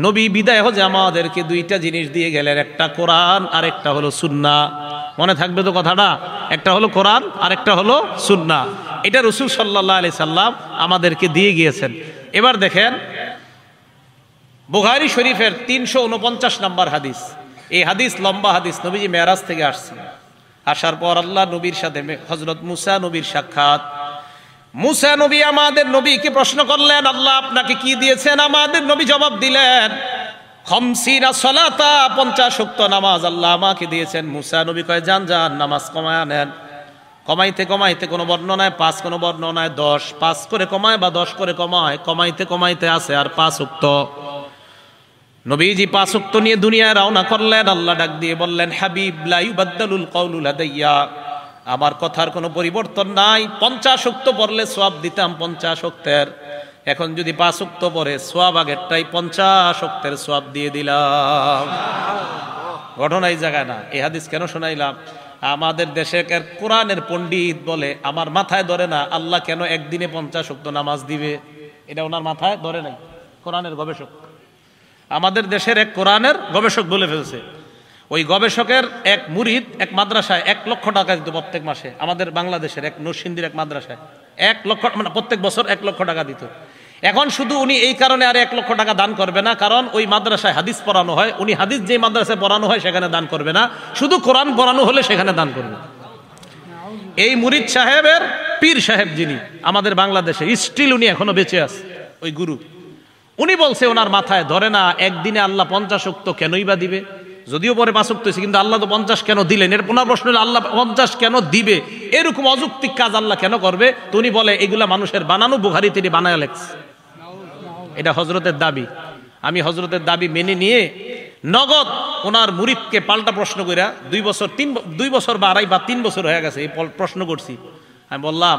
নবী বিদায় হয়ে আমাদেরকে 2টা জিনিস দিয়ে গেলেন, একটা কোরআন আর একটা হলো সুন্নাহ। মনে থাকবে তো কথাটা? একটা হলো কোরআন আর একটা হলো সুন্নাহ। এটা রাসূল সাল্লাল্লাহু আলাইহি সাল্লাম আমাদেরকে দিয়ে গিয়েছেন। এবার দেখেন বুখারী শরীফের 349 নম্বর হাদিস। এই হাদিস লম্বা হাদিস। নবীজি মেরাজ থেকে আসছেন, আসার পর আল্লাহ নবীর সাথে হযরত মুসা নবীর সাক্ষাৎ। মুসা নবী আমাদের নবীকে প্রশ্ন করলেন, আল্লাহ আপনাকে কি দিয়েছেন? আমাদের নবী জবাব দিলেন, 50 সালাতা, 50 ওয়াক্ত নামাজ আল্লাহ আমাকে দিয়েছেন। মুসা নবী কয় যান যান নামাজ কমায় আনেন। কমাইতে কমাইতে কোনো বর্ণনায় 5, কোনো বর্ণনায় 10, 5 করে কমায় বা 10 করে কমায়, কমাইতে কমাইতে আছে আর 5 ওয়াক্ত। নবীজি 5 ওয়াক্ত নিয়ে দুনিয়ায় রওনা করলেন। আল্লাহ ডাক দিয়ে বললেন, হাবিব লা ইউবাদদালুল কওলু লাদাইয়া, আমার কথার কোনো পরিবর্তন নাই। 50 ওয়াক্ত পড়লে সওয়াব দিতাম 50 ওয়াক্তের, এখন যদি 5 ওয়াক্ত পড়ে সওয়াব আগেরটাই 50 ওয়াক্তের সওয়াব দিয়ে দিলাম। ঘটনা এই জায়গায় না। এই হাদিস কেন শোনাইলাম? আমাদের দেশের কোরআনের পণ্ডিত বলে আমার মাথায় ধরে না আল্লাহ কেন একদিনে 50 ওয়াক্ত নামাজ দিবে, এটা ওনার মাথায় ধরে নাই। কোরআনের গবেষক, আমাদের দেশের এক কোরআনের গবেষক বলে ফেলছে। ওই গবেষকের এক মুরিদ এক মাদ্রাসায় 1 লক্ষ টাকা দিত প্রত্যেক মাসে। আমাদের বাংলাদেশের এক নরসিংদীর এক মাদ্রাসায় 1 লক্ষ, মানে প্রত্যেক বছর 1 লক্ষ টাকা দিত। এখন শুধু উনি এই কারণে আর 1 লক্ষ টাকা দান করবে না, কারণ ওই মাদ্রাসায় হাদিস পড়ানো হয়, উনি হাদিস যে মাদ্রাসায় পড়ানো হয় সেখানে দান করবে না, শুধু কোরআন পড়ানো হলে সেখানে দান করবে। এই মুরিদ সাহেবের পীর সাহেব যিনি আমাদের বাংলাদেশে স্টিল উনি এখনো বেঁচে আছে, ওই গুরু, উনি বলছে ওনার মাথায় ধরে না একদিনে আল্লাহ 50 ওয়াক্ত কেনই বা দিবে, যদিও পরে 5 ওয়াক্ত হয়েছে, কিন্তু আল্লাহ তো 50 কেন দিলেন? এর পুনঃ প্রশ্ন হলো আল্লাহ 50 কেন দিবে, এরকম অযৌক্তিক কাজ আল্লাহ কেন করবে? তো উনি বলে এগুলা মানুষের বানানো, বুখারী তিনি বানায় লেখছে। এটা হজরতের দাবি। আমি হজরতের দাবি মেনে নিয়ে নগদ ওনার মুরিদকে পাল্টা প্রশ্ন কইরা 2 বছর বা 2.5 বা 3 বছর হয়ে গেছে এই প্রশ্ন করছি। আমি বললাম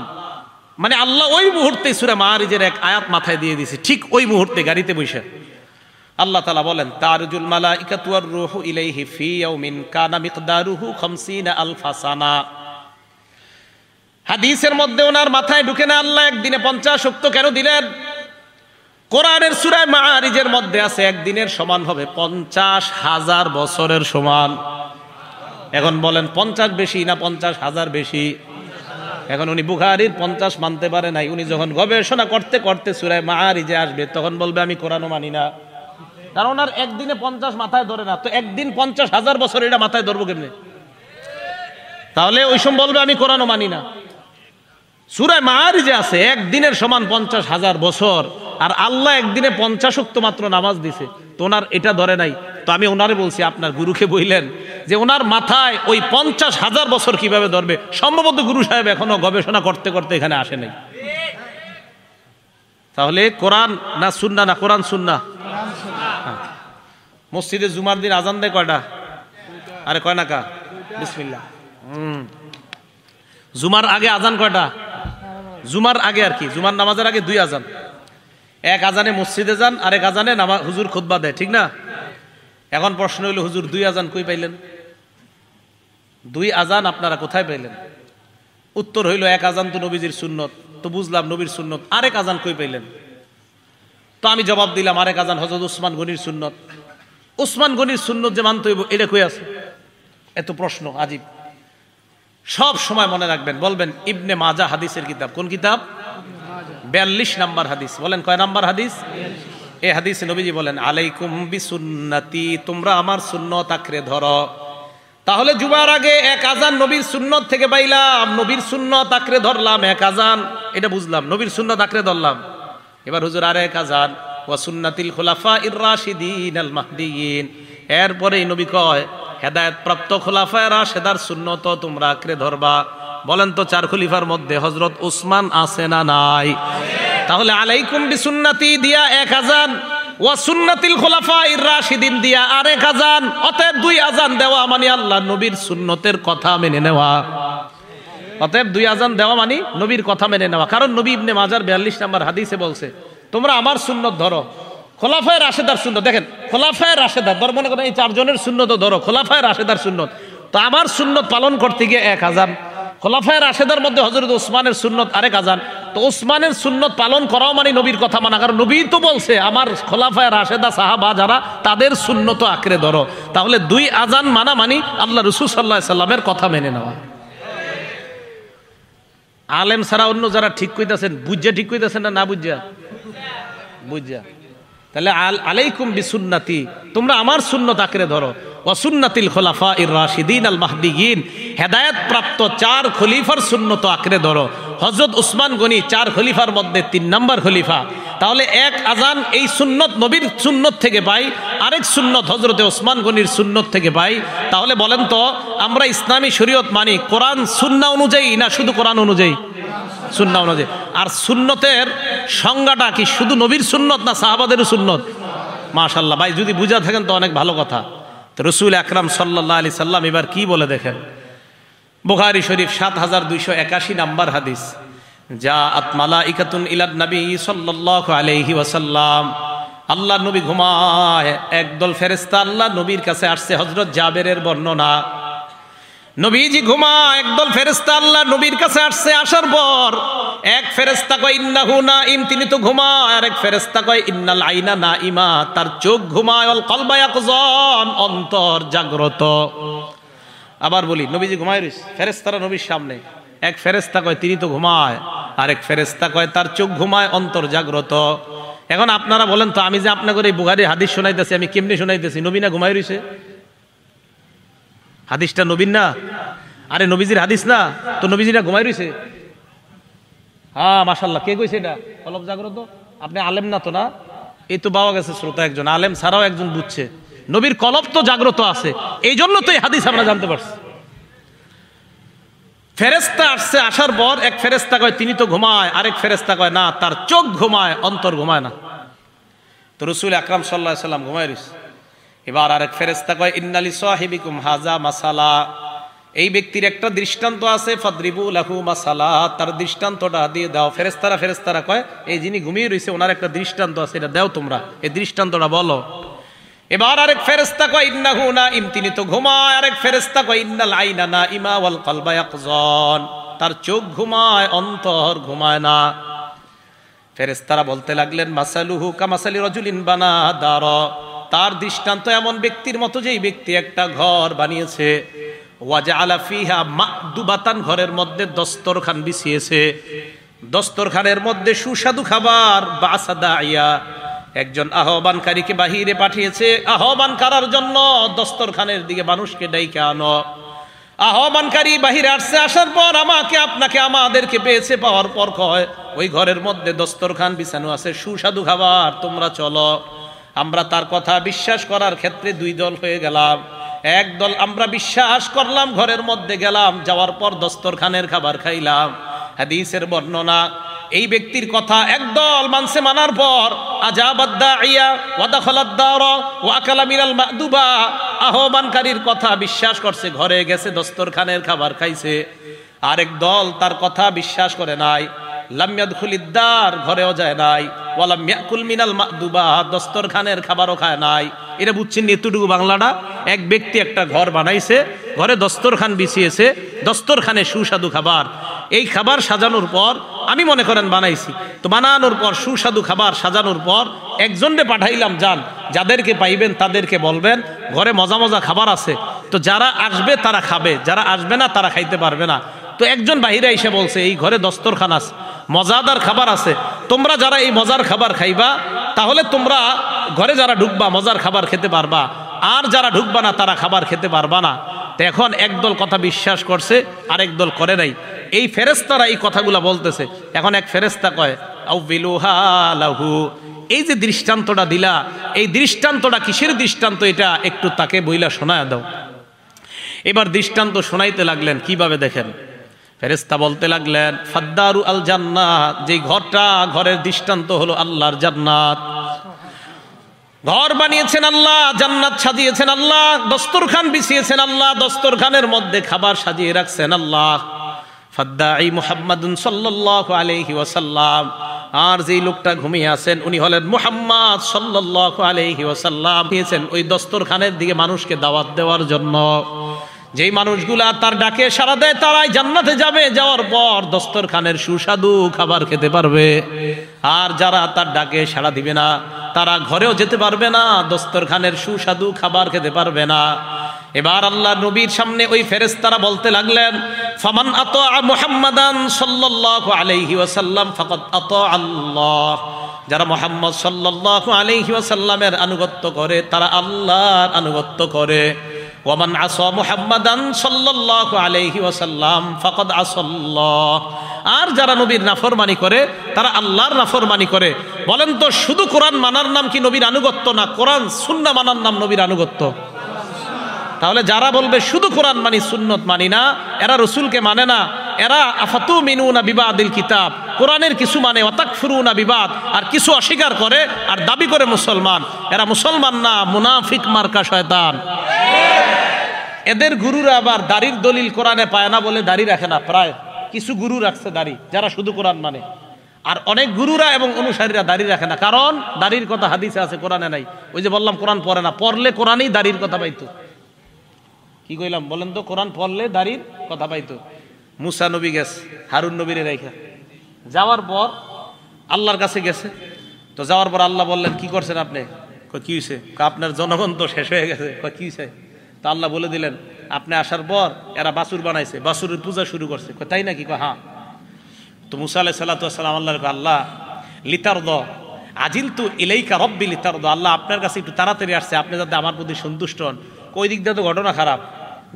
মানে আল্লাহ ওই মুহূর্তে সূরা মাআরিজের এক আয়াত মাথায় দিয়ে দিয়েছে, ঠিক ওই মুহূর্তে গাড়িতে বসে আল্লাহ তাআলা বলেন তারজুল মালাইকাতু ওয়ার রূহু ইলাইহি ফি ইয়াউমিন কানা মিকদারুহু 50,000 সানা। হাদিসের মধ্যে ওনার মাথায় ঢুকে না আল্লাহ একদিনে 50 ওয়াক্ত কেন দিলেন। কোরআনের সূরা মাআরিজের মধ্যে আছে একদিনের সমান হবে 50,000 বছরের সমান। এখন বলেন 50 বেশি না 50,000 বেশি? এখন উনি বুখারীর 50 মানতে পারে নাই। উনি যখন গবেষণা করতে করতে সূরা মাআরিজে আসবে তখন বলবে আমি কোরআনও মানি না, কারণ ওনার একদিনে 50 মাথায় ধরে না। তো একদিন 50,000 বছর এটা মাথায় ধরবো কেমনে? তাহলে ওই সময় বলবে আমি কোরআনও মানি না। সূরা মাআরিজে আছে একদিনের সমান 50,000 বছর, আর আল্লাহ একদিনে 50 ওয়াক্ত মাত্র নামাজ দিছে, তো ওনার এটা ধরে নাই। তো আমি ওনারে বলছি আপনার গুরুকে বললেন যে ওনার মাথায় ওই 50,000 বছর কিভাবে ধরবে? সম্ভবত গুরু সাহেব এখনো গবেষণা করতে করতে এখানে আসে নাই। তাহলে কোরআন না সুন্নাহ? না কোরআন সুন্নাহ। মসজিদে জুমার দিন আজান দেয় কয়টা? আরে কয় না কা? বিসমিল্লাহ। জুমার আগে আজান কয়টা? জুমার আগে আর কি, জুমার নামাজের আগে 2 আজান। এক আজানে মসজিদে যান, আরেক আজানে হুজুর খুতবা দেয়, ঠিক না? এখন প্রশ্ন হইল হুজুর 2 আজান কই পাইলেন? 2 আজান আপনারা কোথায় পাইলেন? উত্তর হইল এক আজান তো নবীজির সুন্নত, তো বুঝলাম নবীর সুন্নত, আরেক আজান কই পাইলেন? তো আমি জবাব দিলাম আরেক আজান হযরত উসমান গনির সুন্নত। উসমান গনির সুন্নত যে মানতে হইব এটা কই আছে? এত প্রশ্ন আজীব। সব সময় মনে রাখবেন, বলবেন ইবনে মাজাহ হাদিসের কিতাব। কোন কিতাব? 42 নাম্বার হাদিস। বলেন কয় নাম্বার হাদিস? এই হাদিসে নবীজি বলেন আলাইকুম বিসুন্নতি, তোমরা আমার সুন্নত আঁকড়ে ধরো। তাহলে জুমার আগে এক আজান নবীর সুন্নত থেকে পাইলাম, নবীর সুন্নত আঁকড়ে ধরলাম, এক আজান এটা বুঝলাম, নবীর সুন্নত আঁকড়ে ধরলাম। এবার হুজুর আরেক আজান ওয়া সুন্নাতিল খুলাফাইর রাশিদিন আল মাহদিয়িন। এরপরেই নবী কয় হেদায়েত প্রাপ্ত খুলাফায়ে রাশিদার সুন্নত তোমরা আঁকড়ে ধরবা। বলেন তো 4 খলিফার মধ্যে হযরত উসমান আছে না নাই? তাহলে আলাইকুম বিসুন্নতি দিয়া এক আজান, ওয়া সুন্নাতিল খুলাফাইর রাশিদিন দিয়া আরেক আজান। অতএব 2 আজান দেওয়া মানে আল্লাহ নবীর সুন্নতের কথা মেনে নেওয়া। অতএব 2 আজান দেওয়া মানে নবীর কথা মেনে নেওয়া। কারণ নবী ইবনে মাজার 42 নম্বর হাদিসে বলছে তোমরা আমার সুন্নত ধরো, খোলাফায়ে রাশেদার সুন্নত। দেখেন খোলাফায়ে রাশেদার ধর, মনে করেন এই 4 জনের সুন্নত ধরো, খোলাফায়ে রাশেদার সুন্নত। তো আমার সুন্নত পালন করতে গিয়ে এক আজান, খোলাফায়ে রাশেদার মধ্যে হযরত ওসমানের সুন্নত আরেক আজান। তো ওসমানের সুন্নত পালন করাও মানে নবীর কথা মানা, কারণ নবী তো বলছে আমার খোলাফায়ে রাশেদা সাহাবা যারা তাদের সুন্নত আঁকড়ে ধরো। তাহলে 2 আজান মানা মানে আল্লাহ রাসূল সাল্লাল্লাহু আলাইহি সাল্লামের কথা মেনে নেওয়া। আলেম ছাড়া অন্য যারা ঠিক কইতাছেন বুঝা ঠিক কইতাছেন না বুঝা? বুঝা। তাহলে আলাইকুম বিসুন্নতি, তোমরা আমার সুন্নত আঁকড়ে ধরো, ওয়া সুন্নাতিল খুলাফাইর রাশিদিন আল মাহদিয়িন, হেদায়েত প্রাপ্ত 4 খলিফার সুন্নত আঁকড়ে ধরো। হযরত উসমান গনি 4 খলিফার মধ্যে 3 নম্বর খলিফা। তাহলে এক আজান এই সুন্নত নবীর সুন্নত থেকে পাই, আরেক সুন্নত হযরতে ওসমান গনির সুন্নত থেকে পাই। তাহলে বলেন তো আমরা ইসলামী শরীয়ত মানি কোরআন সুন্নাহ অনুযায়ী না শুধু কোরআন অনুযায়ী? সুন্নাহ অনুযায়ী। আর সুন্নতের সংজ্ঞাটা কি শুধু নবীর সুন্নত না সাহাবাদেরও সুন্নত? মাশাআল্লাহ ভাই, যদি বুঝা থাকেন তো অনেক ভালো কথা। তো রাসূল আকরাম সাল্লাল্লাহু আলাইহি সাল্লাম এবার কি বলে দেখেন। বুখারী শরীফ 7281 নাম্বার হাদিস, জাআত মালাইকাতুন ইলান নবী সাল্লাল্লাহু আলাইহি ওয়াসাল্লাম। আল্লাহ নবী ঘুমায়, একদল ফেরেশতা আল্লাহ নবীর কাছে আসছে। হযরত জাবেরের বর্ণনা, নবীজি ঘুমায়, একদল ফেরেশতা আল্লাহ নবীর কাছে আসছে। আসার পর এক ফেরেশতা কয় ইন্নাহু নাইম, তিনি তো ঘুমায়। আর এক ফেরেশতা কয় ইন্নাল আইনা নাইমা, তার চোখ ঘুমায়। ওয়াল কলবা ইয়াকযান, অন্তর জাগ্রত। আবার বলি, নবীজি ঘুমায় রইছে, ফেরেশতারা নবীর সামনে। এক ফেরেশতা কয় তিনি তো ঘুমায়, আরেক ফেরেশতা কয় তার চোখ ঘুমায়, অন্তর জাগ্রত। এখন আপনারা বলেন তো, আমি যে আপনাদের এই বুখারীর হাদিস শোনাইতেছি, আমি কেমনে শোনাইতেছি? নবী না ঘুমায় রইছে? হাদিসটা নবীর না? আরে নবীজির হাদিস না তো, নবীজিরা ঘুমায় রইছে? হ্যাঁ মাশাআল্লাহ, কে কইছে এটা? কলব জাগ্রত। আপনি আলেম না তো? না, এই তো পাওয়া গেছে শ্রোতা একজন, আলেম ছাড়াও একজন বুঝছে। নবীর কলব তো জাগ্রত আছে, এই জন্য তো এই হাদিস আমরা জানতে পারছি। ফেরেশতা আসছে, আসার পর এক ফেরেশতা কয় তিনি তো ঘুমায়, আরেক ফেরেশতা কয় না, তার চোখ ঘুমায়, অন্তর ঘুমায় না। তো রাসূল আকরাম সাল্লাল্লাহু আলাইহি সাল্লাম ঘুমায় রইছে। এবার আরেক ফেরেশতা কয় ইন্নালি সাহিবিকুম হাযা মাসালা, এই ব্যক্তির একটা দৃষ্টান্ত আছে, ফাদরিবু লাহু মাসালা, তার দৃষ্টান্তটা দিয়ে দাও। ফেরেশতারা কয় এই যিনি ঘুমিয়ে রইছে ওনার একটা দৃষ্টান্ত আছে, এটা দাও তোমরা, এই দৃষ্টান্তটা বলো। এবার আরেক ফেরেশতা কয় ইন্নাহু নাইম, তিনি তো ঘুমায়। আরেক ফেরেশতা কয় ইন্নাল আইনা নাইমা ওয়াল কলবা ইয়াকযান, তার চোখ ঘুমায়, অন্তর ঘুমায় না। ফেরেশতারা বলতে লাগলেন মাসালুহু কামাসালি রাজুলিন বানা দার, তার দৃষ্টান্ত এমন ব্যক্তির মতো যেই ব্যক্তি একটা ঘর বানিয়েছে। ওয়াজআলা ফিহা মা'দুবাতান, ঘরের মধ্যে দস্তরখান বিছিয়েছে, দস্তরখানের মধ্যে সুস্বাদু খাবার। বাসাদাইয়া, একজন আহ্বানকারীকে বাহিরে পাঠিয়েছে আহ্বান করার জন্য, দস্তরখানের দিকে মানুষকে ডাইকে আনো। আহ্বানকারী বাহিরে আসছে, আসার পর আমাকে আপনাকে আমাদেরকে পেয়েছে, পাওয়ার পর কয় ওই ঘরের মধ্যে দস্তরখান বিছানো আছে, সুস্বাদু খাবার, তোমরা চলো। আমরা তার কথা বিশ্বাস করার ক্ষেত্রে দুই দল হয়ে গেলাম। একদল আমরা বিশ্বাস করলাম, ঘরের মধ্যে গেলাম, যাওয়ার পর দস্তরখানের খাবার খাইলাম। হাদিসের বর্ণনা, এই ব্যক্তির কথা একদল মানছে, মানার পর আজাবাদ দাইয়া ওয়া দাখালাদ দার ওয়া আকালা মিনাল মা'দুবা, আহ্বানকারীর কথা বিশ্বাস করছে, ঘরে গেছে, দস্তরখানের খাবার খাইছে। আরেক দল তার কথা বিশ্বাস করে নাই, লাম ইয়াদখুলিদ দার, ঘরেও যায় নাই, ওয়া লাম ইয়াকুল মিনাল মা'দুবা, দস্তরখানের খাবারও খায় নাই। এটা বুঝছেন এতটুকু বাংলাটা? এক ব্যক্তি একটা ঘর বানাইছে, ঘরে দস্তরখান বিছিয়েছে, দস্তরখানে সুস্বাদু খাবার। এই খাবার সাজানোর পর, আমি মনে করেন বানাইছি, তো বানানোর পর সুস্বাদু খাবার সাজানোর পর একজনকে পাঠাইলাম, যান যাদেরকে পাইবেন তাদেরকে বলবেন ঘরে মজা মজা খাবার আছে, তো যারা আসবে তারা খাবে, যারা আসবে না তারা খাইতে পারবে না। তো একজন বাহিরে এসে বলছে এই ঘরে দস্তরখান আছে, মজাদার খাবার আছে, তোমরা যারা এই মজার খাবার খাইবা তাহলে তোমরা ঘরে যারা ঢুকবা মজার খাবার খেতে পারবা, আর যারা ঢুকবা না তারা খাবার খেতে পারবা না। তো এখন একদল কথা বিশ্বাস করছে, আরেক দল করে নাই। এই ফেরেশতারা এই কথাগুলা বলতেছে। এখন এক ফেরেশতা কয় আউবিলুহা লাহু, এই যে দৃষ্টান্তটা দিলা, এই দৃষ্টান্তটা কিসের দৃষ্টান্ত, এটা একটু তাকে বইলা শোনায় দাও। এবার দৃষ্টান্ত শোনাইতে লাগলেন, কিভাবে দেখেন। ফেরেশতা বলতে লাগলেন ফাদ্দারু আল জান্নাত, যে ঘরটা, ঘরের দৃষ্টান্ত হলো আল্লাহর জান্নাত। ঘর বানিয়েছেন আল্লাহ, জান্নাত সাজিয়েছেন আল্লাহ, দস্তরখান বিছিয়েছেন আল্লাহ, দস্তরখানের মধ্যে খাবার সাজিয়ে রাখছেন আল্লাহ। ফাদ্দাঈ মুহাম্মাদুন সাল্লাল্লাহু আলাইহি ওয়াসাল্লাম, আর যেই লোকটা ঘুমিয়ে আছেন উনি হলেন মুহাম্মদ সাল্লাল্লাহু আলাইহি ওয়াসাল্লাম। দিয়েছেন ওই দস্তরখানের দিকে মানুষকে দাওয়াত দেওয়ার জন্য। যেই মানুষগুলা তার ডাকে সাড়া দেয় তারাই জান্নাতে যাবে, যাওয়ার পর দস্তরখানের সুস্বাদু খাবার খেতে পারবে। আর যারা তার ডাকে সাড়া দিবে না তারা ঘরেও যেতে পারবে না, দস্তরখানের সুস্বাদু খাবার খেতে পারবে না। এবার আল্লাহ নবীর সামনে ওই ফেরেশতারা বলতে লাগলেন ফামান আতা মুহাম্মাদান সাল্লাল্লাহু আলাইহি ওয়াসাল্লাম ফাকাদ আতা আল্লাহ, যারা মুহাম্মদ সাল্লাল্লাহু আলাইহি ওয়াসাল্লামের আনুগত্য করে তারা আল্লাহর আনুগত্য করে। ওয়ামান আসা মুহাম্মাদান সাল্লাল্লাহু আলাইহি ওয়াসাল্লাম ফাকাদ আসাল্লাহ, আর যারা নবীর নাফরমানি করে তারা আল্লাহর নাফরমানি করে। বলেন তো শুধু কোরআন মানার নাম কি নবীর আনুগত্য, না কোরআন সুন্নাহ মানার নাম নবীর আনুগত্য? তাহলে যারা বলবে শুধু কোরআন মানি সুন্নত মানি না, এরা রসুলকে মানে না, এরা আফাতুমিনুনা বিবাদিল কিতাব, কোরআনের কিছু মানে ওয়াতাকফুরুনা বিবাদ, আর কিছু অস্বীকার করে আর দাবি করে মুসলমান। এরা মুসলমান না, মুনাফিক মার্কা শয়তান। এদের গুরুরা আবার দাড়ির দলিল কোরআনে পায় না বলে দাড়ি রাখে না, প্রায় কিছু গুরু রাখছে দাড়ি যারা শুধু কোরআন মানে। আর অনেক গুরুরা এবং অনুসারীরা দাড়ি রাখে না, কারণ দাড়ির কথা হাদিসে আছে, কোরআনে নাই। ওই যে বললাম কোরআন পড়ে না, পড়লে কোরআনেই দাড়ির কথা পাইতো। কি কইলাম বলেন তো? কোরআন পড়লে দাড়ির কথা পাইতো। মুসা নবী গেছে হারুন নবীরে রাইখা, যাওয়ার পর আল্লাহর কাছে গেছে। তো যাওয়ার পর আল্লাহ বললেন, কি করছেন আপনি? কি হয়েছে? আপনার জনগণ তো শেষ হয়ে গেছে। কি হয়েছে? তা আল্লাহ বলে দিলেন, আপনি আসার পর এরা বাছুর বানাইছে, বাছুরের পূজা শুরু করছে। তাই নাকি? হ্যাঁ। তো মুসা আলাইহিস সালাতু ওয়াস সালাম আল্লাহর আল্লাহ লিতারদ আজিলতু ইলাইকা রব্বি লিতারদ, আল্লাহ আপনার কাছে একটু তাড়াতাড়ি আসছে, আপনি যাতে আমার প্রতি সন্তুষ্ট হন। ওই দিক দিয়ে তো ঘটনা খারাপ,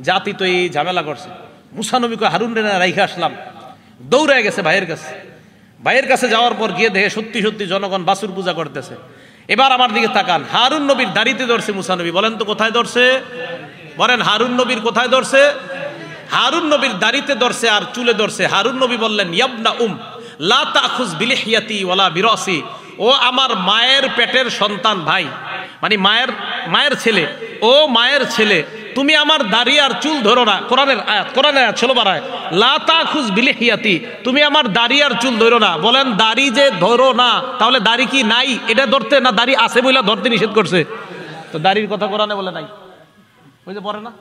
জাতি তো এই ঝামেলা করছে। মুসা নবী কয় হারুন রে রাইখা আসলাম, দৌড়ে গেছে ভাইয়ের কাছে। ভাইয়ের কাছে যাওয়ার পর গিয়ে দেখে সত্যি সত্যি জনগণ বাছুর পূজা করতেছে। এবার আমার দিকে তাকান, হারুন নবীর দাড়িতে ধরছে মুসা নবী। বলেন তো কোথায় ধরছে? বলেন হারুন নবীর কোথায় ধরছে? হারুন নবীর দাড়িতে ধরছে আর চুলে ধরছে। হারুন নবী বললেন, ইয়াবনা লা তাখুজ বিলিহিয়াতি ওয়ালা বিরাসি, ও আমার মায়ের পেটের সন্তান ভাই, মানে মায়ের ছেলে, ও মায়ের ছেলে, তুমি আমার দাড়ি আর চুল ধরো না। কোরআনের আয়াত ছিল বাড়ায়, লা তাখুজ বিলিহিয়াতি, তুমি আমার দাড়ি আর চুল ধরো না। বলেন দাড়ি যে ধরো না, তাহলে দাড়ি কি নাই এটা ধরতে, না দাড়ি আছে বলে ধরতে নিষেধ করছে? তো দাড়ির কথা কোরআনে বলে নাই, বুঝতে পারে না?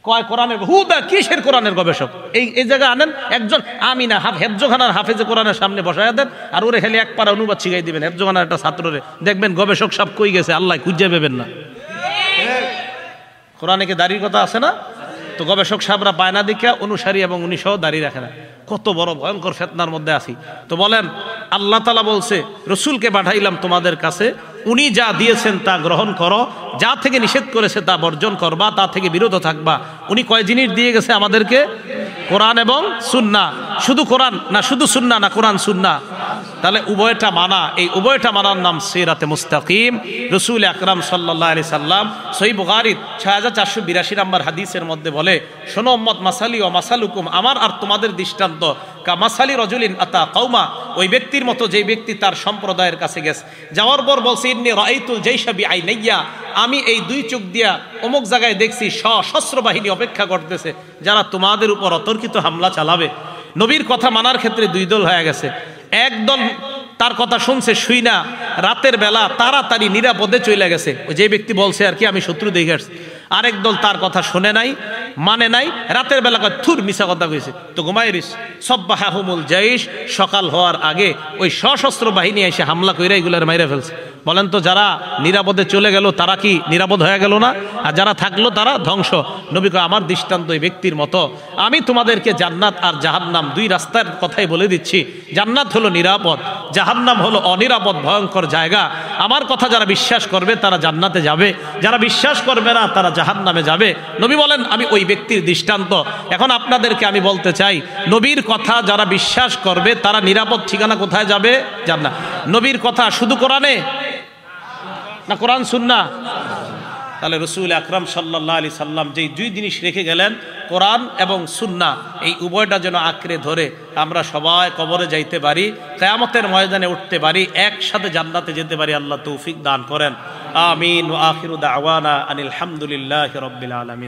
কয় কোরআনের হুদা কিসের কোরআনের গবেষক? এই জায়গা আনেন একজন আমিনা হেফজোখানার হাফেজে কোরআনের সামনে বসায় দেন, আর ওরে খালি এক পারা অনুবাদ শিখাই দিবেন হেফজোখানার একটা ছাত্ররে, দেখবেন গবেষক সব কই গেছে আল্লাহ খুঁজে পাবেন না। কোরআনে কি দাড়ির কথা আছে না? তো গবেষক সাহেবরা বায়না দীক্ষা অনুসারী এবং উনি সহ দাঁড়িয়ে রাখে না। কত বড় ভয়ঙ্কর ফেতনার মধ্যে আছি। তো বলেন আল্লাহ তাআলা বলছে রসুলকে পাঠাইলাম তোমাদের কাছে, উনি যা দিয়েছেন তা গ্রহণ করো, যা থেকে নিষেধ করেছে তা বর্জন করবা, তা থেকে বিরত থাকবা। উনি কয় জিনিস দিয়ে গেছে আমাদেরকে? কোরআন এবং সুন্নাহ। শুধু কোরআন না, শুধু সুন্নাহ না, কোরআন সুন্নাহ। তাহলে উভয়টা মানা, এই উভয়টা মানার নাম সিরাতে মুস্তাকিম। রসুল আকরাম সাল্লাল্লাহু আলাইহি সাল্লাম সহিহ বুখারীর 6482 নম্বর হাদিসের মধ্যে বলে, শোনো উম্মত, মাসালি ও মাসালুকুম, আমার আর তোমাদের দৃষ্টান্ত কা মাসালি রজুলিন আতা কওমা, ওই ব্যক্তির মতো যে ব্যক্তি তার সম্প্রদায়ের কাছে গেছে। যাওয়ার পর বলছে, ইন্নী রাআইতুল জাইশা বিআইনাইয়া, আমি এই দুই চোখ দিয়া অমুক জায়গায় দেখছি সশস্ত্র বাহিনী অপেক্ষা করতেছে, যারা তোমাদের উপর অতর্কিত হামলা চালাবে। নবীর কথা মানার ক্ষেত্রে দুই দল হয়ে গেছে। একদল তার কথা শুনছে, শুই না রাতের বেলা তাড়াতাড়ি নিরাপদে চলে গেছে, ওই যে ব্যক্তি বলছে আর কি আমি শত্রু দেখে আসছি। আরেক দল তার কথা শুনে নাই, মানে নাই, রাতের বেলা থুর মিশা কথা কইছে, তো ঘুমাইরিস। সব্বাহাহুমুল জাইশ, সকাল হওয়ার আগে ওই সশস্ত্র বাহিনী এসে হামলা কইরা এগুলার মাইরা ফেলছে। বলেন তো যারা নিরাপদে চলে গেল তারা কি নিরাপদ হয়ে গেল না? আর যারা থাকলো তারা ধ্বংস। নবী কয় আমার দৃষ্টান্ত এই ব্যক্তির মতো। আমি তোমাদেরকে জান্নাত আর জাহান্নাম দুই রাস্তার কথাই বলে দিচ্ছি। জান্নাত হলো নিরাপদ, জাহান্নাম হলো অনিরাপদ ভয়ঙ্কর জায়গা। আমার কথা যারা বিশ্বাস করবে তারা জান্নাতে যাবে, যারা বিশ্বাস করবে না তারা জাহান্নামে যাবে। নবী বলেন আমি ওই ব্যক্তির দৃষ্টান্ত। এখন আপনাদেরকে আমি বলতে চাই, নবীর কথা যারা বিশ্বাস করবে তারা নিরাপদ ঠিকানা কোথায় যাবে? জান্নাত। নবীর কথা শুধু কোরআনে না, কোরআন সুন্নাহ? তাহলে রসুল আকরাম সাল্লাল্লাহু আলাইহি সাল্লাম যেই দুই জিনিস রেখে গেলেন, কোরআন এবং সুন্নাহ, এই উভয়টা যেন আঁকড়ে ধরে আমরা সবাই কবরে যাইতে পারি, কিয়ামতের ময়দানে উঠতে পারি, একসাথে জান্নাতে যেতে পারি। আল্লাহ তৌফিক দান করেন। আমিন। ওয়া আখিরু দাওয়ানা আনিল হামদুলিল্লাহি রাব্বিল আলামিন।